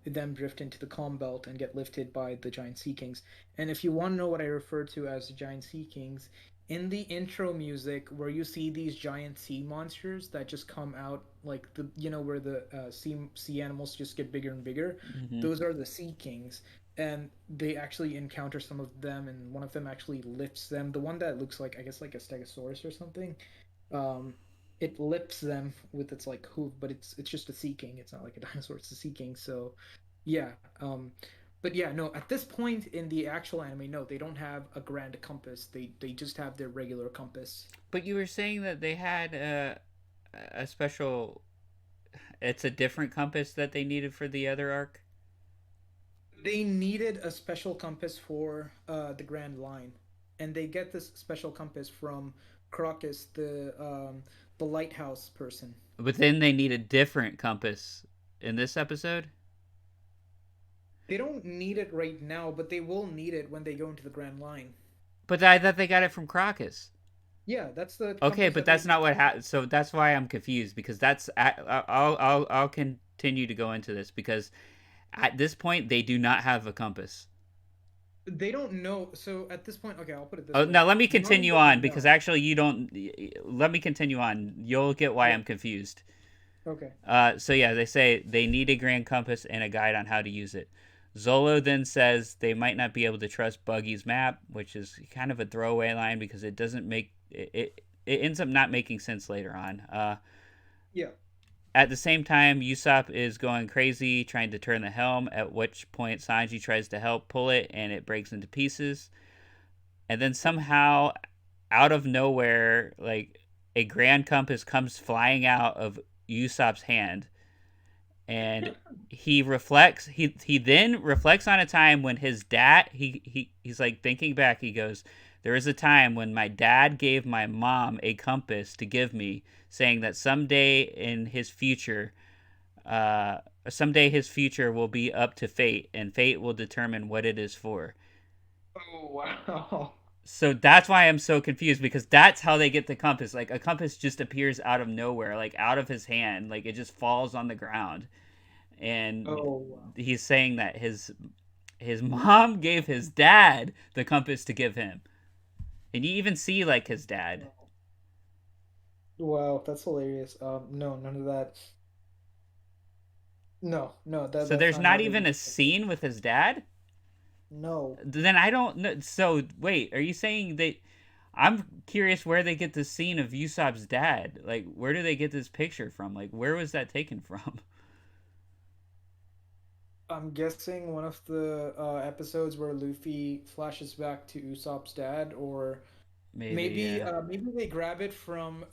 them drift into the calm belt and get lifted by the giant sea kings. And if you want to know what I refer to as the giant sea kings, in the intro music where you see these giant sea monsters that just come out, like the where the sea animals just get bigger and bigger, Hmm. those are the sea kings, and they actually encounter some of them, and one of them actually lifts them, the one that looks like, I guess, like a stegosaurus or something. um it lifts them with its like hoof, but it's just a sea king. It's not like a dinosaur, it's a sea king. So yeah. But yeah, no, at this point in the actual anime, no, they don't have a grand compass. They just have their regular compass. But you were saying that they had a special. It's a different compass that they needed for the other arc. They needed a special compass for the Grand Line, and they get this special compass from Crocus, the lighthouse person. But then they need a different compass in this episode. They don't need it right now, but they will need it when they go into the Grand Line. But I thought they got it from Crocus. Yeah, that's the Okay, compass but that they that's not use. what happened. So that's why I'm confused because I'll continue to go into this because at this point they do not have a compass. They don't know. So at this point, okay, I'll put it Oh, this way. now let me None continue don't on because know. actually you don't. Let me continue on. You'll get why Yeah. I'm confused. Okay. So yeah, they say they need a grand compass and a guide on how to use it. Zolo then says they might not be able to trust Buggy's map, which is kind of a throwaway line because it doesn't make it ends up not making sense later on. Yeah. At the same time, Usopp is going crazy trying to turn the helm, at which point Sanji tries to help pull it and it breaks into pieces. And then somehow, out of nowhere, like a grand compass comes flying out of Usopp's hand and he then reflects on a time when his dad he's like thinking back. He goes, there was a time when my dad gave my mom a compass to give me, saying that uh someday his future will be up to fate and fate will determine what it is for. Oh wow. So that's why I'm so confused because that's how they get the compass. Like a compass just appears out of nowhere, like out of his hand, like it just falls on the ground. And Oh wow. he's saying that his mom gave his dad the compass to give him, and you even see like his dad. Wow. Wow, that's hilarious. No, none of that. No, no, So that's there's not not how they even use a it. scene with his dad. No. Then I don't know. So wait, are you saying they? I'm curious where they get the scene of Usopp's dad. Like, where do they get this picture from? Like, where was that taken from? I'm guessing one of the episodes where Luffy flashes back to Usopp's dad, or Maybe, maybe yeah. maybe they grab it from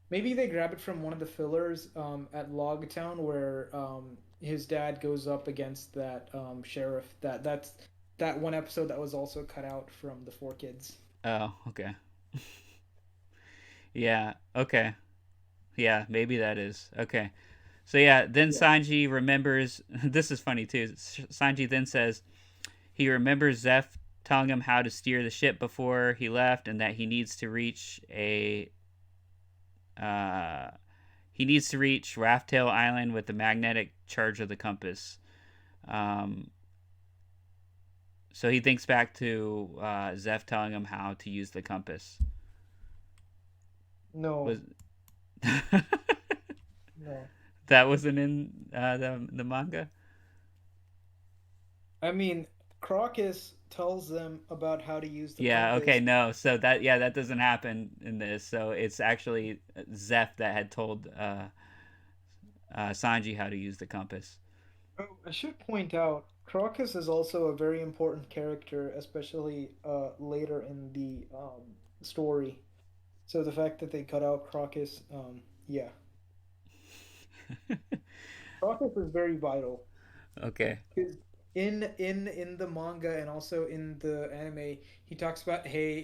maybe they grab it from one of the fillers at Logtown where his dad goes up against that sheriff. That's that one episode that was also cut out from the Four Kids. Oh, okay. Yeah. Okay. Yeah. Maybe that is okay. So yeah, then Yeah. Sanji remembers. This is funny too. Sanji then says he remembers Zeph telling him how to steer the ship before he left, and that uh, he needs to reach Raftail Island with the magnetic charge of the compass. Um, so he thinks back to Zeph telling him how to use the compass. No, Was no. that wasn't in the manga? I mean, Crocus tells them about how to use the Yeah, okay, compass. no. So that yeah, that doesn't happen in this. So it's actually Zeph that had told Sanji how to use the compass. Oh, I should point out, Crocus is also a very important character, especially later in the story. So the fact that they cut out Crocus, yeah, Crocus is very vital. Okay. Because in the manga and also in the anime, he talks about, hey,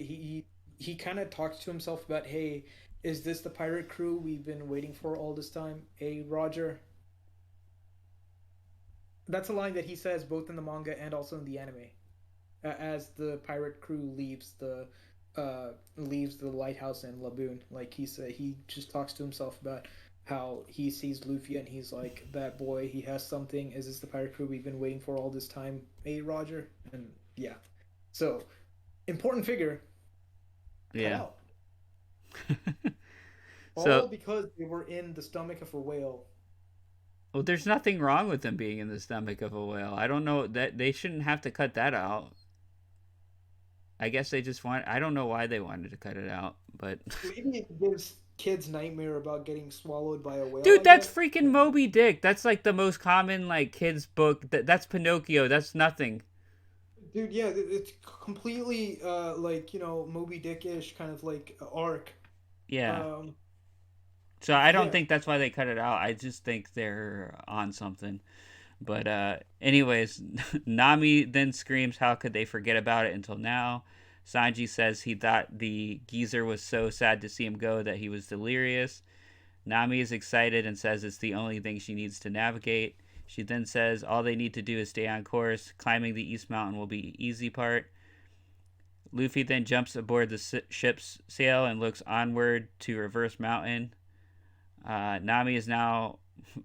he kind of talks to himself about, hey, is this the pirate crew we've been waiting for all this time? Hey, Roger. That's a line that he says both in the manga and also in the anime, as the pirate crew leaves the lighthouse in Laboon. Like he just talks to himself about how he sees Luffy and he's like, that boy, he has something. Is this the pirate crew we've been waiting for all this time? Hey, Roger. And yeah, so important figure cut Yeah. out, So all because they were in the stomach of a whale. well, there's nothing wrong with them being in the stomach of a whale. I don't know that they shouldn't have to cut that out. I guess they just want. I don't know why they wanted to cut it out, but Maybe it gives kids nightmare about getting swallowed by a whale, dude, I that's guess. freaking Moby Dick. That's like the most common like kids book. That's Pinocchio. That's nothing. Dude, yeah, it's completely like, Moby Dick-ish kind of like arc. Yeah. Um So I don't yeah. think that's why they cut it out. I just think they're on something. But anyways, Nami then screams, "How could they forget about it until now?" Sanji says he thought the geezer was so sad to see him go that he was delirious. Nami is excited and says it's the only thing she needs to navigate. She then says all they need to do is stay on course. Climbing the East Mountain will be the easy part. Luffy then jumps aboard the ship's sail and looks onward to Reverse Mountain. Nami is now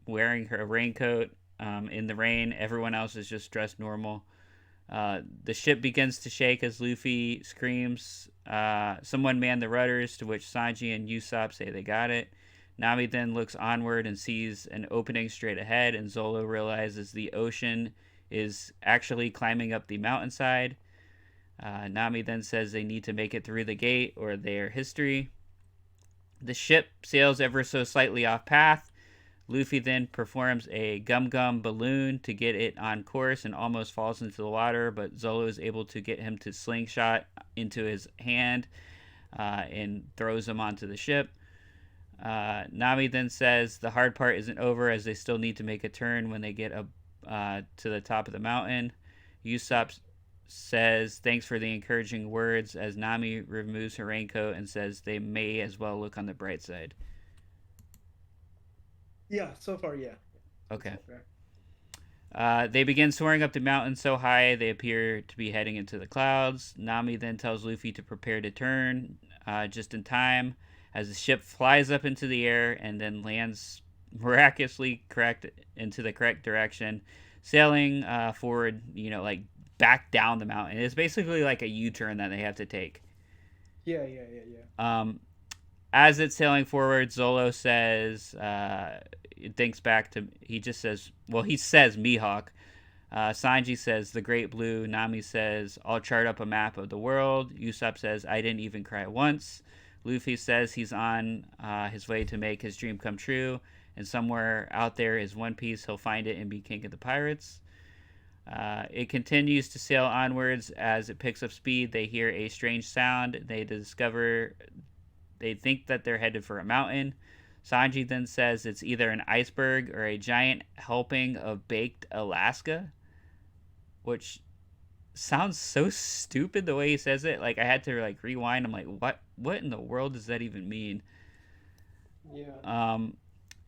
wearing her raincoat in the rain. Everyone else is just dressed normal. The ship begins to shake as Luffy screams, "Someone man the rudders," to which Sanji and Usopp say they got it. Nami then looks onward and sees an opening straight ahead, and Zolo realizes the ocean is actually climbing up the mountainside. Nami then says they need to make it through the gate or their history. The ship sails ever so slightly off path. Luffy then performs a gum gum balloon to get it on course and almost falls into the water, but Zolo is able to get him to slingshot into his hand and throws him onto the ship. Nami then says the hard part isn't over as they still need to make a turn when they get up to the top of the mountain. Usopp says thanks for the encouraging words as Nami removes her raincoat and says they may as well look on the bright side. Yeah, so far, yeah. That's Okay. all fair. They begin soaring up the mountain so high they appear to be heading into the clouds. Nami then tells Luffy to prepare to turn just in time as the ship flies up into the air and then lands miraculously correct into the correct direction, sailing forward, like back down the mountain. It's basically like a U turn that they have to take. Yeah, yeah, yeah, yeah. Um, as it's sailing forward, Zolo says, it thinks back to, he just says, well, he says Mihawk. Sanji says the Great Blue. Nami says I'll chart up a map of the world. Usopp says I didn't even cry once. Luffy says he's on his way to make his dream come true, and somewhere out there is One Piece. He'll find it and be king of the pirates. It continues to sail onwards as it picks up speed. They hear a strange sound. They think that they're headed for a mountain. Sanji then says it's either an iceberg or a giant helping of baked Alaska, which sounds so stupid the way he says it. Like I had to like rewind. I'm like, what in the world does that even mean? Yeah. Um,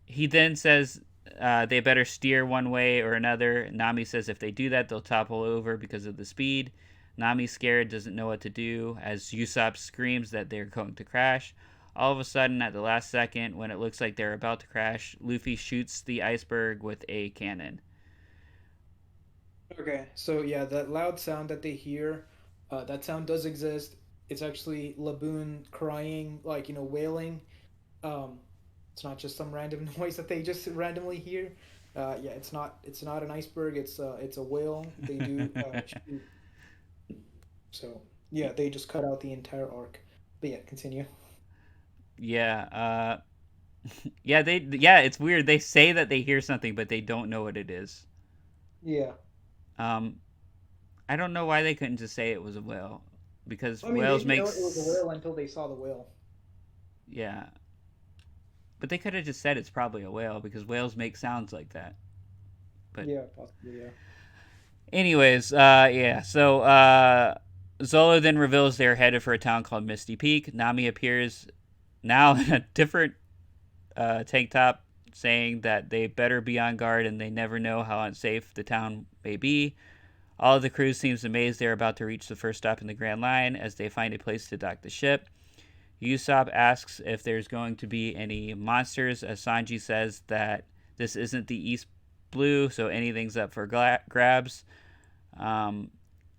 he then says they better steer one way or another. Nami says if they do that, they'll topple over because of the speed. Nami's scared, doesn't know what to do, as Usopp screams that they're going to crash. All of a sudden, at the last second, when it looks like they're about to crash, Luffy shoots the iceberg with a cannon. Okay, so yeah, that loud sound that they hear, that sound does exist. It's actually Laboon crying, like, wailing. Um, it's not just some random noise that they just randomly hear. Yeah, it's not an iceberg. It's a whale. They do shoot. So yeah, they just cut out the entire arc. But yeah, continue. Yeah, yeah, yeah, it's weird. They say that they hear something, but they don't know what it is. Yeah, Um, I don't know why they couldn't just say it was a whale, because I mean they whales didn't know it was a makes whale until they saw the whale. yeah, but they could have just said it's probably a whale because whales make sounds like that. But Yeah, possibly. Yeah. anyways, yeah. So Zolo then reveals they're headed for a town called Misty Peak. Nami appears now in a different tank top, saying that they better be on guard and they never know how unsafe the town may be. All of the crew seems amazed they're about to reach the first stop in the Grand Line as they find a place to dock the ship. Usopp asks if there's going to be any monsters, as Sanji says that this isn't the East Blue, so anything's up for grabs. Um,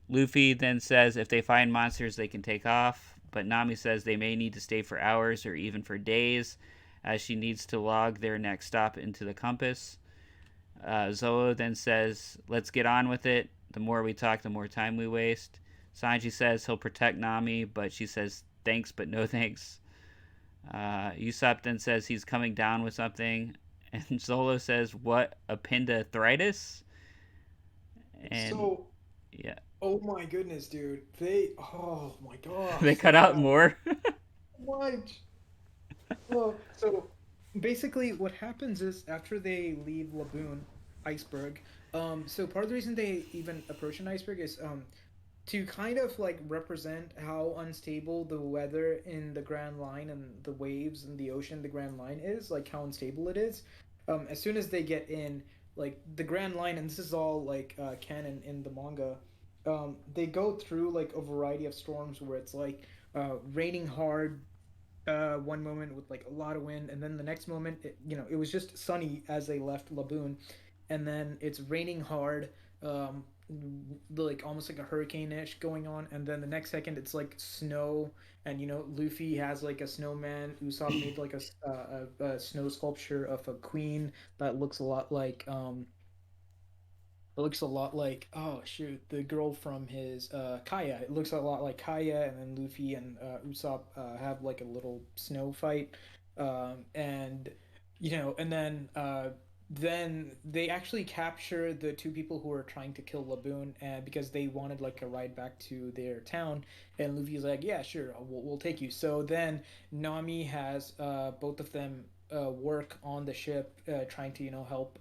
Luffy then says if they find monsters, they can take off, but Nami says they may need to stay for hours or even for days, as she needs to log their next stop into the compass. Zolo then says, let's get on with it. The more we talk, the more time we waste. Sanji says he'll protect Nami, but she says thanks, but no thanks. Usopp then says he's coming down with something, and Zolo says, what, appendicitis? And So, yeah, oh my goodness, dude. They, oh my they gosh, cut they out have more. so much. Oh, so basically, what happens is after they leave Laboon iceberg, so part of the reason they even approach an iceberg is to kind of like represent how unstable the weather in the Grand Line and the waves in the ocean, the Grand Line is, like how unstable it is. As soon as they get in, like the Grand Line, and this is all like canon in the manga, they go through like a variety of storms where it's like raining hard, one moment with like a lot of wind, and then the next moment, it was just sunny as they left Laboon, and then it's raining hard, like almost like a hurricane-ish going on, and then the next second it's like snow, and Luffy has like a snowman. Usopp made like a snow sculpture of a queen that looks a lot like it looks a lot like, oh shoot, the girl from his Kaya. It looks a lot like Kaya, and then Luffy and Usopp have like a little snow fight, and then they actually capture the two people who are trying to kill Laboon, because they wanted like a ride back to their town, and Luffy's like, yeah, sure, we'll take you. So then Nami has both of them work on the ship, trying to help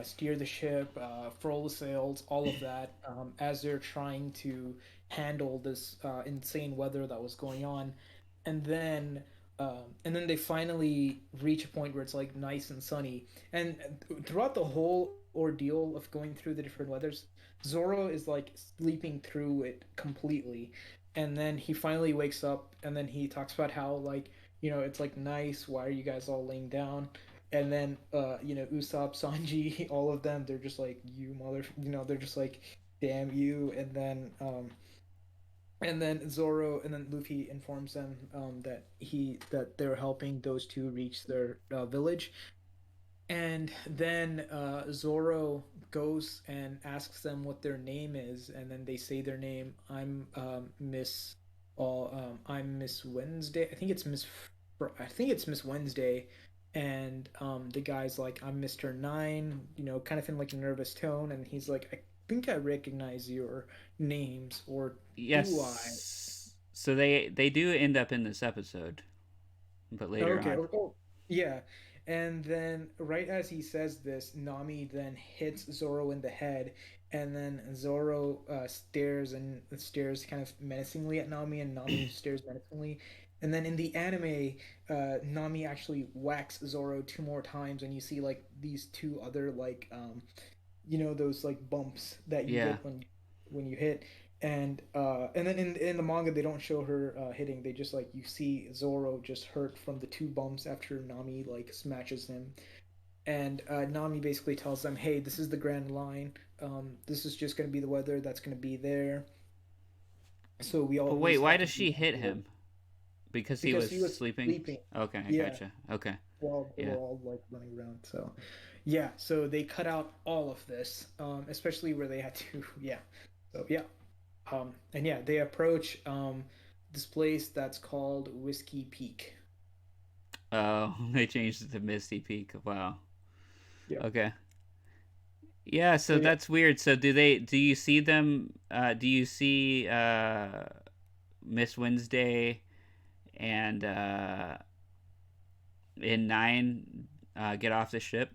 steer the ship, furl the sails, all of that, as they're trying to handle this insane weather that was going on, and then they finally reach a point where it's like nice and sunny, and throughout the whole ordeal of going through the different weathers, Zoro is like sleeping through it completely, and then he finally wakes up, and then he talks about how like it's like nice. Why are you guys all laying down? And then Usopp, Sanji, all of them, they're just like, you mother, they're just like, damn you. And then Zoro and then Luffy informs them that they're helping those two reach their village. And then Zoro goes and asks them what their name is, and then they say their name. I'm Miss Wednesday. I think it's Miss Wednesday, and the guy's like, I'm Mr. Nine, kind of in like a nervous tone, and he's like, I think I recognize your names, or do I? Yes. So they do end up in this episode, but later Okay. on. Oh, yeah. And then right as he says this, Nami then hits Zoro in the head, and then Zoro stares and stares kind of menacingly at Nami, and Nami stares menacingly. And then in the anime, Nami actually whacks Zoro two more times, and you see like these two other like those like bumps that you Yeah. get when you hit. And then in the manga they don't show her hitting. They just like, you see Zoro just hurt from the two bumps after Nami like smashes him. And Nami basically tells them, hey, this is the Grand Line. This is just going to be the weather that's going to be there, so But we wait, just why have to does be she on hit board. him? Because he Because was he was sleeping? sleeping. Okay, I Yeah, gotcha. Okay. while they Yeah. were all like running around. So Yeah, so they cut out all of this, especially where they had to. Yeah, so yeah, and yeah, they approach this place that's called Whiskey Peak. Oh, they changed it to Misty Peak. Wow. Yeah. Okay. Yeah, So so yeah, that's weird. So do you see them do you see Miss Wednesday and in 9 get off the ship?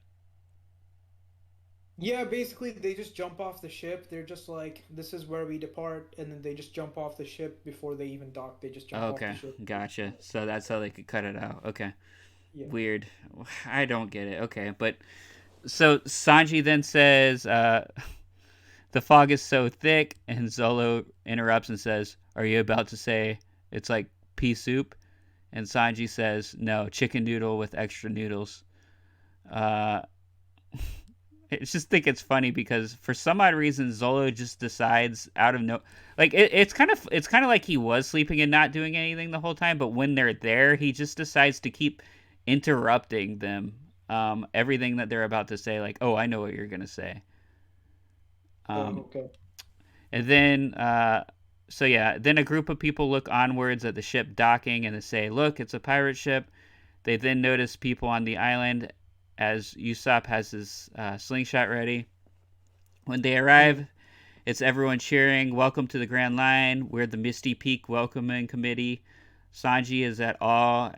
yeah, basically they just jump off the ship. They're just like, this is where we depart, and then they just jump off the ship before they even dock. They just jump off the Okay, ship. gotcha. So that's how they could cut it out. Okay. Yeah. Weird. I don't get it. Okay, but so Sanji then says the fog is so thick, and Zolo interrupts and says, "Are you about to say it's like pea soup?" And Sanji says, "No, chicken noodle with extra noodles." Uh, I just think it's funny because for some odd reason Zolo just decides out of no, like it's kind of like he was sleeping and not doing anything the whole time, but when they're there, he just decides to keep interrupting them. Everything that they're about to say, like, "Oh, I know what you're gonna say." Um, Oh, okay. and then so yeah, then a group of people look onwards at the ship docking and they say, "Look, it's a pirate ship." They then notice people on the island as Usopp has his slingshot ready. When they Mm. arrive, it's everyone cheering, "Welcome to the Grand Line. We're the Misty Peak Welcoming Committee." Sanji is at all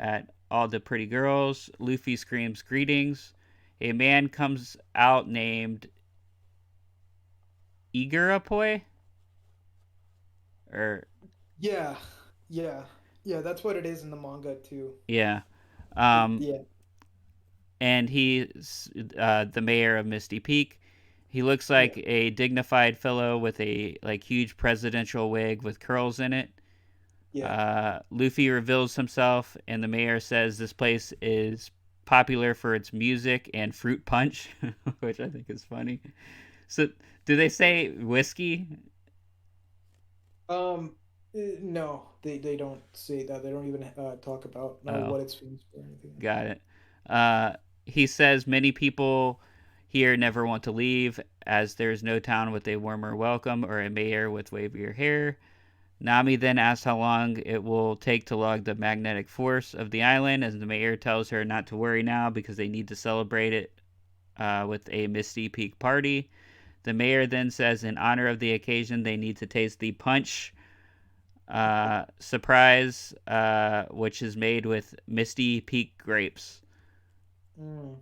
the pretty girls. Luffy screams greetings. A man comes out named Igarapoy? Or, Yeah, yeah, yeah. That's what it is in the manga too. yeah. Um, Yeah, and he's the mayor of Misty Peak. He looks yeah, like a dignified fellow with a like huge presidential wig with curls in it. yeah. Luffy reveals himself, and the mayor says this place is popular for its music and fruit punch, which I think is funny. So, do they say whiskey? No, they don't say that. They don't even talk about Oh, what it's famous for or anything like got it. Uh, he says many people here never want to leave, as there's no town with a warmer welcome or a mayor with wavier hair. Nami then asks how long it will take to log the magnetic force of the island, as the mayor tells her not to worry now because they need to celebrate it with a Misty Peak party. The mayor then says, in honor of the occasion, they need to taste the punch surprise, which is made with Misty Peak grapes. that. Mm.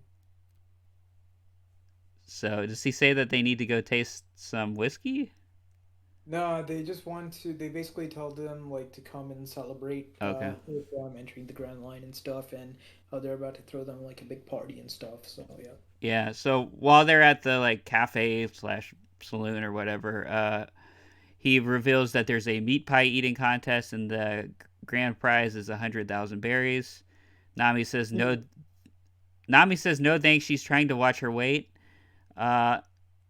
So, does he say that they need to go taste some whiskey? No, they just want to. They basically tell them like to come and celebrate Okay. with them entering the Grand Line and stuff, and how they're about to throw them like a big party and stuff. So yeah. Yeah. So while they're at the like cafe slash saloon or whatever, he reveals that there's a meat pie eating contest and the grand prize is 100,000 berries. Nami says no. Mm. Nami says no thanks. She's trying to watch her weight. Uh,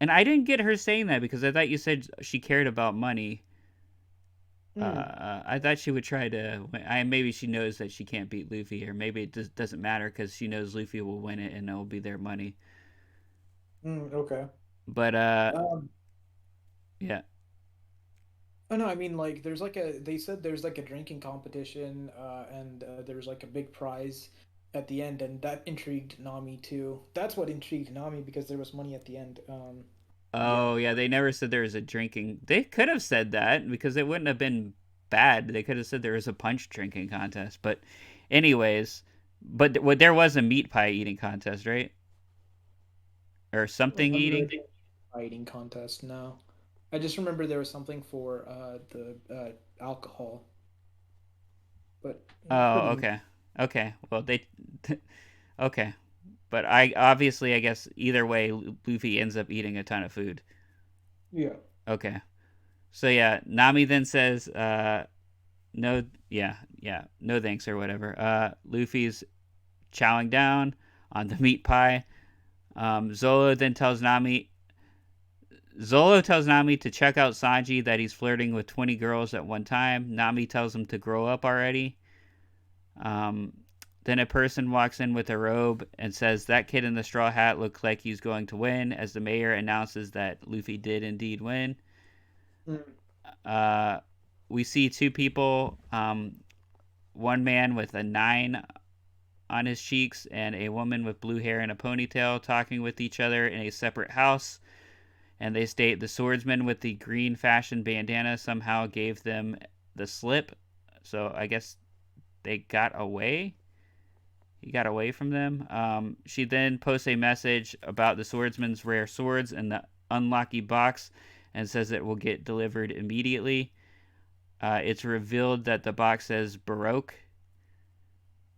and I didn't get her saying that because I thought you said she cared about money. Mm. I thought she would try to. Maybe she knows that she can't beat Luffy, or maybe it doesn't matter because she knows Luffy will win it and it will be their money. Mm. Okay. But Um. yeah. Oh no, I mean like there's like a they said there's like a drinking competition and there's like a big prize at the end and that intrigued Nami too. That's what intrigued Nami because there was money at the end. Yeah. Oh yeah, they never said there was a drinking. They could have said that because it wouldn't have been bad. They could have said there was a punch drinking contest. But anyways, but what there was a meat pie eating contest, right? Or I don't something remember eating. there being a fighting contest, no. I just remember there was something for the alcohol, but Oh, pretty okay. Okay. Well, they okay. But I obviously I guess either way Luffy ends up eating a ton of food. yeah. Okay. So yeah, Nami then says no, yeah, no thanks or whatever. Luffy's chowing down on the meat pie. Zolo then tells Nami. Zolo tells Nami to check out Sanji that he's flirting with 20 girls at one time. Nami tells him to grow up already. Um, Then a person walks in with a robe and says that kid in the straw hat looks like he's going to win, as the mayor announces that Luffy did indeed win. Mm. Uh, we see two people, one man with a 9 on his cheeks and a woman with blue hair and a ponytail talking with each other in a separate house. And they state the swordsman with the green fashion bandana somehow gave them the slip. So I guess they got away. He got away from them. She then posts a message about the swordsman's rare swords in the unlucky box and says it will get delivered immediately. It's revealed that the box says Baroque.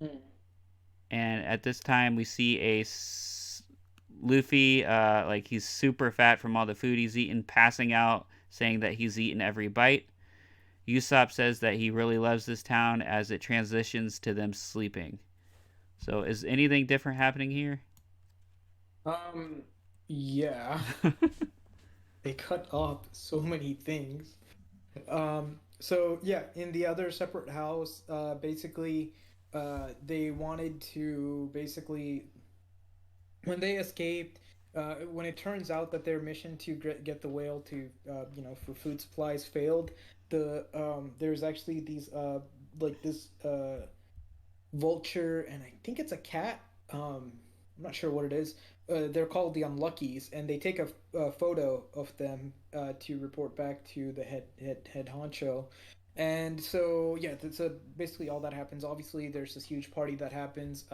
Mm. And at this time, we see Luffy, like he's super fat from all the food he's eaten, passing out, saying that he's eaten every bite. Usopp says that he really loves this town as it transitions to them sleeping. So, is anything different happening here? Um, yeah, they cut off so many things. So yeah, in the other separate house, basically, they wanted to basically when they escaped, when it turns out that their mission to get the whale to, for food supplies failed, there's actually these like this vulture, and I think it's a cat. I'm not sure what it is. They're called the Unluckies, and they take a photo of them to report back to the head honcho. And so yeah, that's basically all that happens. Obviously, there's this huge party that happens.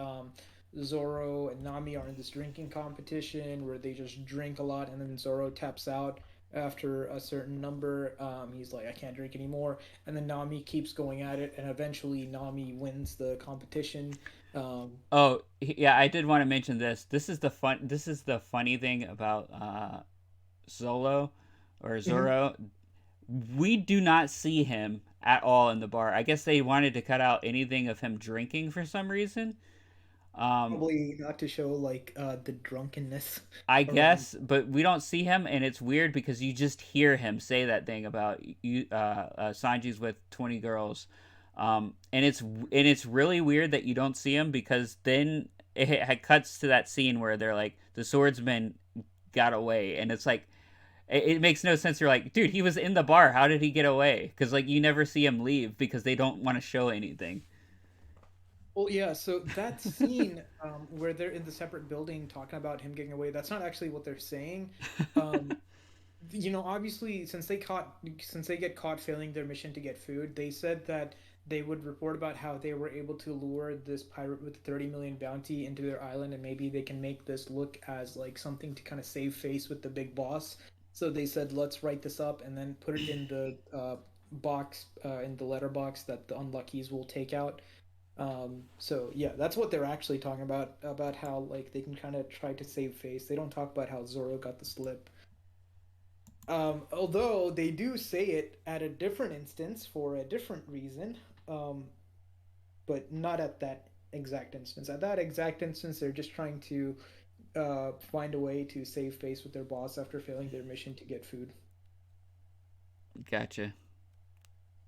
Zoro and Nami are in this drinking competition where they just drink a lot, and then Zoro taps out after a certain number. He's like, I can't drink anymore, and then Nami keeps going at it, and eventually Nami wins the competition. Um, Oh, yeah, I did want to mention this. This is the funny thing about Zolo or mhm. Zoro. We do not see him at all in the bar. I guess they wanted to cut out anything of him drinking for some reason. Um, Probably not to show like the drunkenness I around. guess, but we don't see him, and it's weird because you just hear him say that thing about you. Sanji's with 20 girls, and it's really weird that you don't see him because then it cuts to that scene where they're like the swordsman got away, and it's like it makes no sense. You're like, dude, he was in the bar. How did he get away? Because like you never see him leave because they don't want to show anything. Well, yeah, so that scene where they're in the separate building talking about him getting away, that's not actually what they're saying. Um, Obviously, since they get caught failing their mission to get food, they said that they would report about how they were able to lure this pirate with the 30 million bounty into their island, and maybe they can make this look as like something to kind of save face with the big boss. So they said, let's write this up and then put it in the box, in the letter box that the unluckies will take out. So yeah, that's what they're actually talking about how like they can kind of try to save face. They don't talk about how Zoro got the slip. Although they do say it at a different instance for a different reason, um, but not at that exact instance. At that exact instance, they're just trying to find a way to save face with their boss after failing their mission to get food. Gotcha.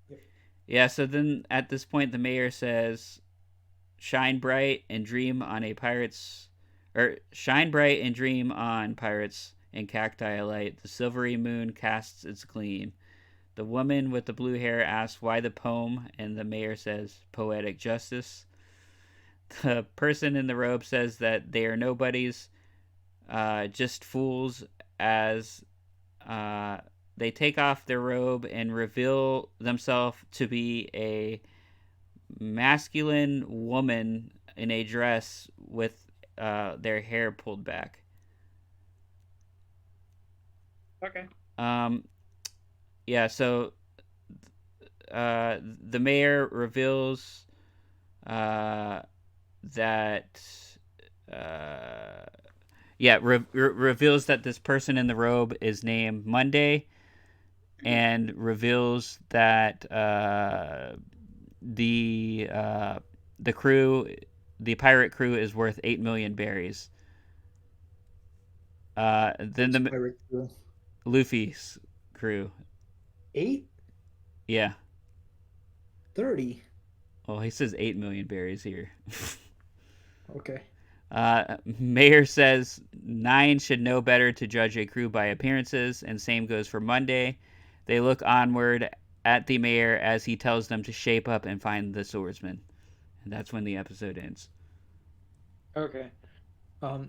Yep. Yeah. So then at this point, the mayor says, "Shine bright and dream on a pirate's, or shine bright and dream on pirates and cacti alight. The silvery moon casts its gleam." The woman with the blue hair asks why the poem, and the mayor says, "Poetic justice." The person in the robe says that they are nobodies, just fools, as uh, they take off their robe and reveal themselves to be a masculine woman in a dress with their hair pulled back. Okay. Um, yeah, so the mayor reveals uh, that. Uh, yeah, reveals that this person in the robe is named Monday, and reveals that the uh, the crew, the pirate crew, is worth 8 million berries. Then Who's the pirate crew? Luffy's crew. 8, Yeah. 30. Well, he says 8 million berries here. Okay. Mayor says Nine should know better to judge a crew by appearances, and same goes for Monday. They look onward at the mayor as he tells them to shape up and find the swordsman. And that's when the episode ends. Okay.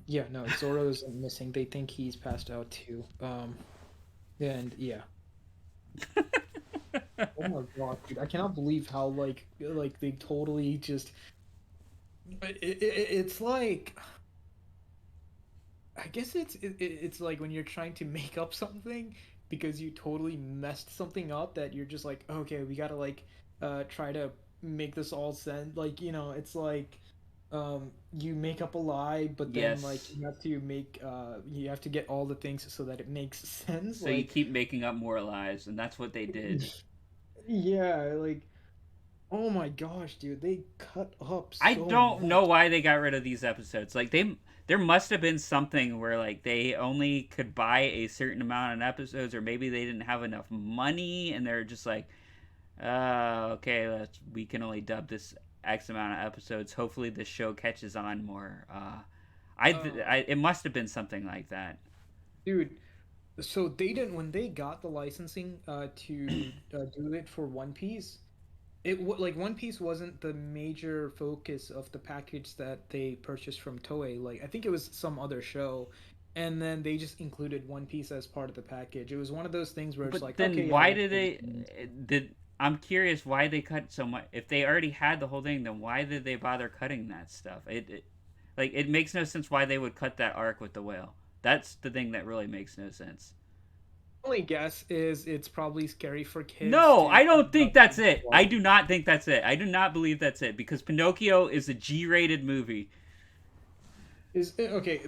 Yeah, no, Zoro's missing. They think he's passed out too. And yeah. Oh my God, dude, I cannot believe how like they totally just it's like I guess it's like when you're trying to make up something because you totally messed something up that you're just like, okay, we gotta like try to make this all sense. Like, it's like you make up a lie, but then like Yes. you have to get all the things so that it makes sense. So you Like keep making up more lies, and that's what they did. yeah, like oh my gosh, dude, they cut up I so don't know much. why they got rid of these episodes. Like there must have been something where like they only could buy a certain amount of episodes, or maybe they didn't have enough money, and they're just like, okay, we can only dub this X amount of episodes. Hopefully, the show catches on more. Um, It must have been something like that. dude, so they didn't when they got the licensing to do it for One Piece. Like One Piece wasn't the major focus of the package that they purchased from Toei. Like I think it was some other show, and then they just included One Piece as part of the package. It was one of those things where it's But like, then okay, yeah, why let's did do they this. did I'm curious why they cut so much. If they already had the whole thing, then why did they bother cutting that stuff? Like it makes no sense why they would cut that arc with the whale. That's the thing that really makes no sense. Only guess is it's probably scary for kids No, to I don't think that's it. I watch. do not think that's it. I do not believe that's it because Pinocchio is a G-rated movie. Okay?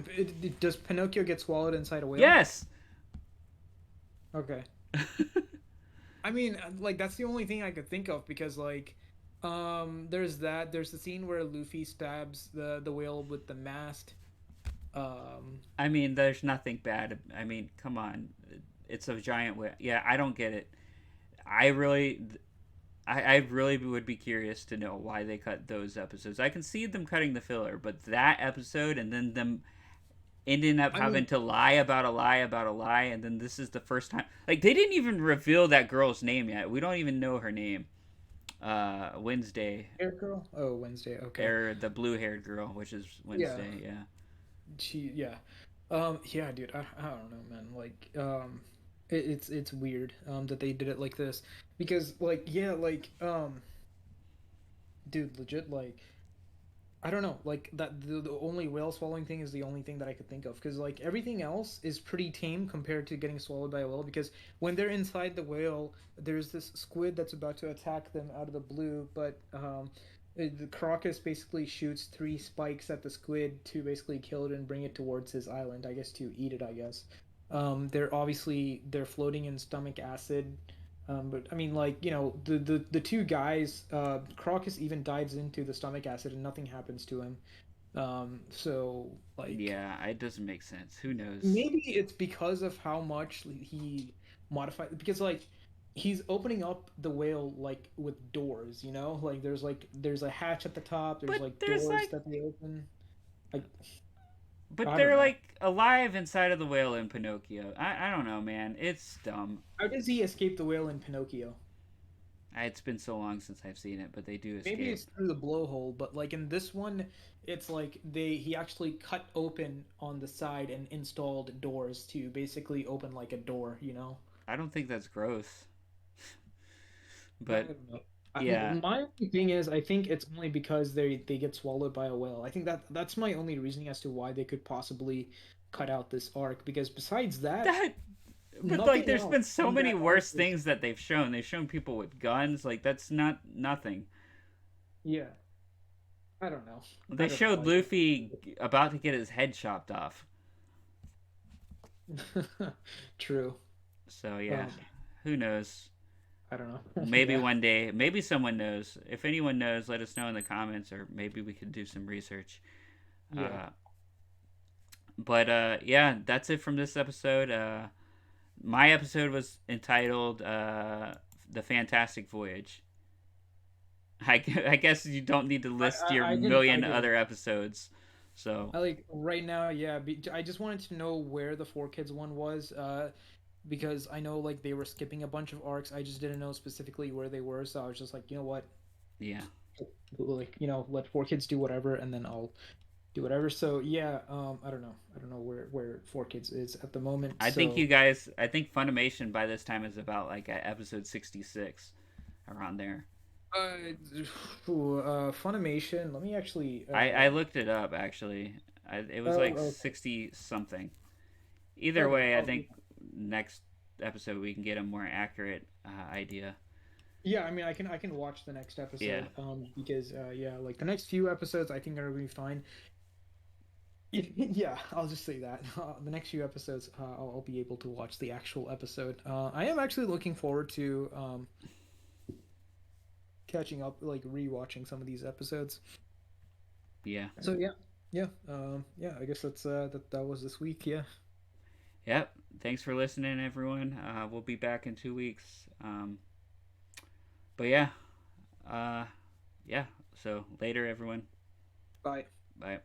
Does Pinocchio get swallowed inside a whale? Yes. Okay. I mean, like that's the only thing I could think of because there's that. There's the scene where Luffy stabs the whale with the mast. Um, I mean, there's nothing bad. I mean, come on. It's a giant whale. Yeah, I don't get it. I really I really would be curious to know why they cut those episodes. I can see them cutting the filler, but that episode and then them ending up I having mean, to lie about a lie about a lie, and then this is the first time. Like they didn't even reveal that girl's name yet. We don't even know her name. Wednesday, Air Girl. Oh, Wednesday. Okay. or the blue-haired girl, which is Yeah. Wednesday. Yeah. Yeah. Yeah, dude. I don't know, man. Like, it's weird that they did it like this because like yeah like dude legit like I don't know, like that the only whale swallowing thing is the only thing that I could think of because like everything else is pretty tame compared to getting swallowed by a whale because when they're inside the whale, there's this squid that's about to attack them out of the blue, but the crocus basically shoots three spikes at the squid to basically kill it and bring it towards his island, I guess to eat it, I guess. They're floating in stomach acid. But I mean, like the two guys, Crocus even dives into the stomach acid and nothing happens to him. So like Yeah, it doesn't make sense. Who knows? maybe it's because of how much he modified because like he's opening up the whale like with doors, like there's a hatch at the top, there's But like there's doors like, that they open. Like but I don't they're know. like alive inside of the whale in Pinocchio. I don't know, man. It's dumb. How does he escape the whale in Pinocchio? It's been so long since I've seen it, but they do Maybe escape. it's through the blowhole, but like in this one, it's like he actually cut open on the side and installed doors to basically open like a door. I don't think that's gross, I but don't know. yeah, My only thing is, I think it's only because they get swallowed by a whale. I think that's my only reasoning as to why they could possibly cut out this arc. Because besides that, that. But like, nothing there's else been so in many that arc worse is things that they've shown. They've shown people with guns. Like that's not nothing. yeah. I don't know. I They don't know. showed Like Luffy about to get his head chopped off. true. So yeah, Um, who knows? I don't know. Maybe Yeah. one day, maybe someone knows. If anyone knows, let us know in the comments, or maybe we could do some research. Yeah. Uh, but yeah, that's it from this episode. My episode was entitled "The Fantastic Voyage." I guess you don't need to list your I didn't. I million didn't. other episodes. So I like right now, yeah. I just wanted to know where the Four Kids one was, because I know like they were skipping a bunch of arcs. I just didn't know specifically where they were, so I was just like, you know what, yeah, like let Four Kids do whatever, and then I'll do whatever. So yeah, I don't know where Four Kids is at the moment. I think you So guys, I think Funimation by this time is about like at episode 66, around there. Funimation. Let me actually. I looked it up actually. It was like Oh, 60 something. Either okay. way, I Oh, think next episode we can get a more accurate idea. yeah. I mean, I can watch the next Yeah. episode. Because yeah, like the next few episodes, I think are gonna be fine. Yeah, I'll just say that. The next few episodes, I'll be able to watch the actual episode. I am actually looking forward to catching up, like rewatching some of these episodes. Yeah. So yeah, yeah, yeah. I guess that was this week. Yeah. Yep. Thanks for listening, everyone. We'll be back in 2 weeks. But yeah, uh, yeah. So later, everyone. Bye. Bye.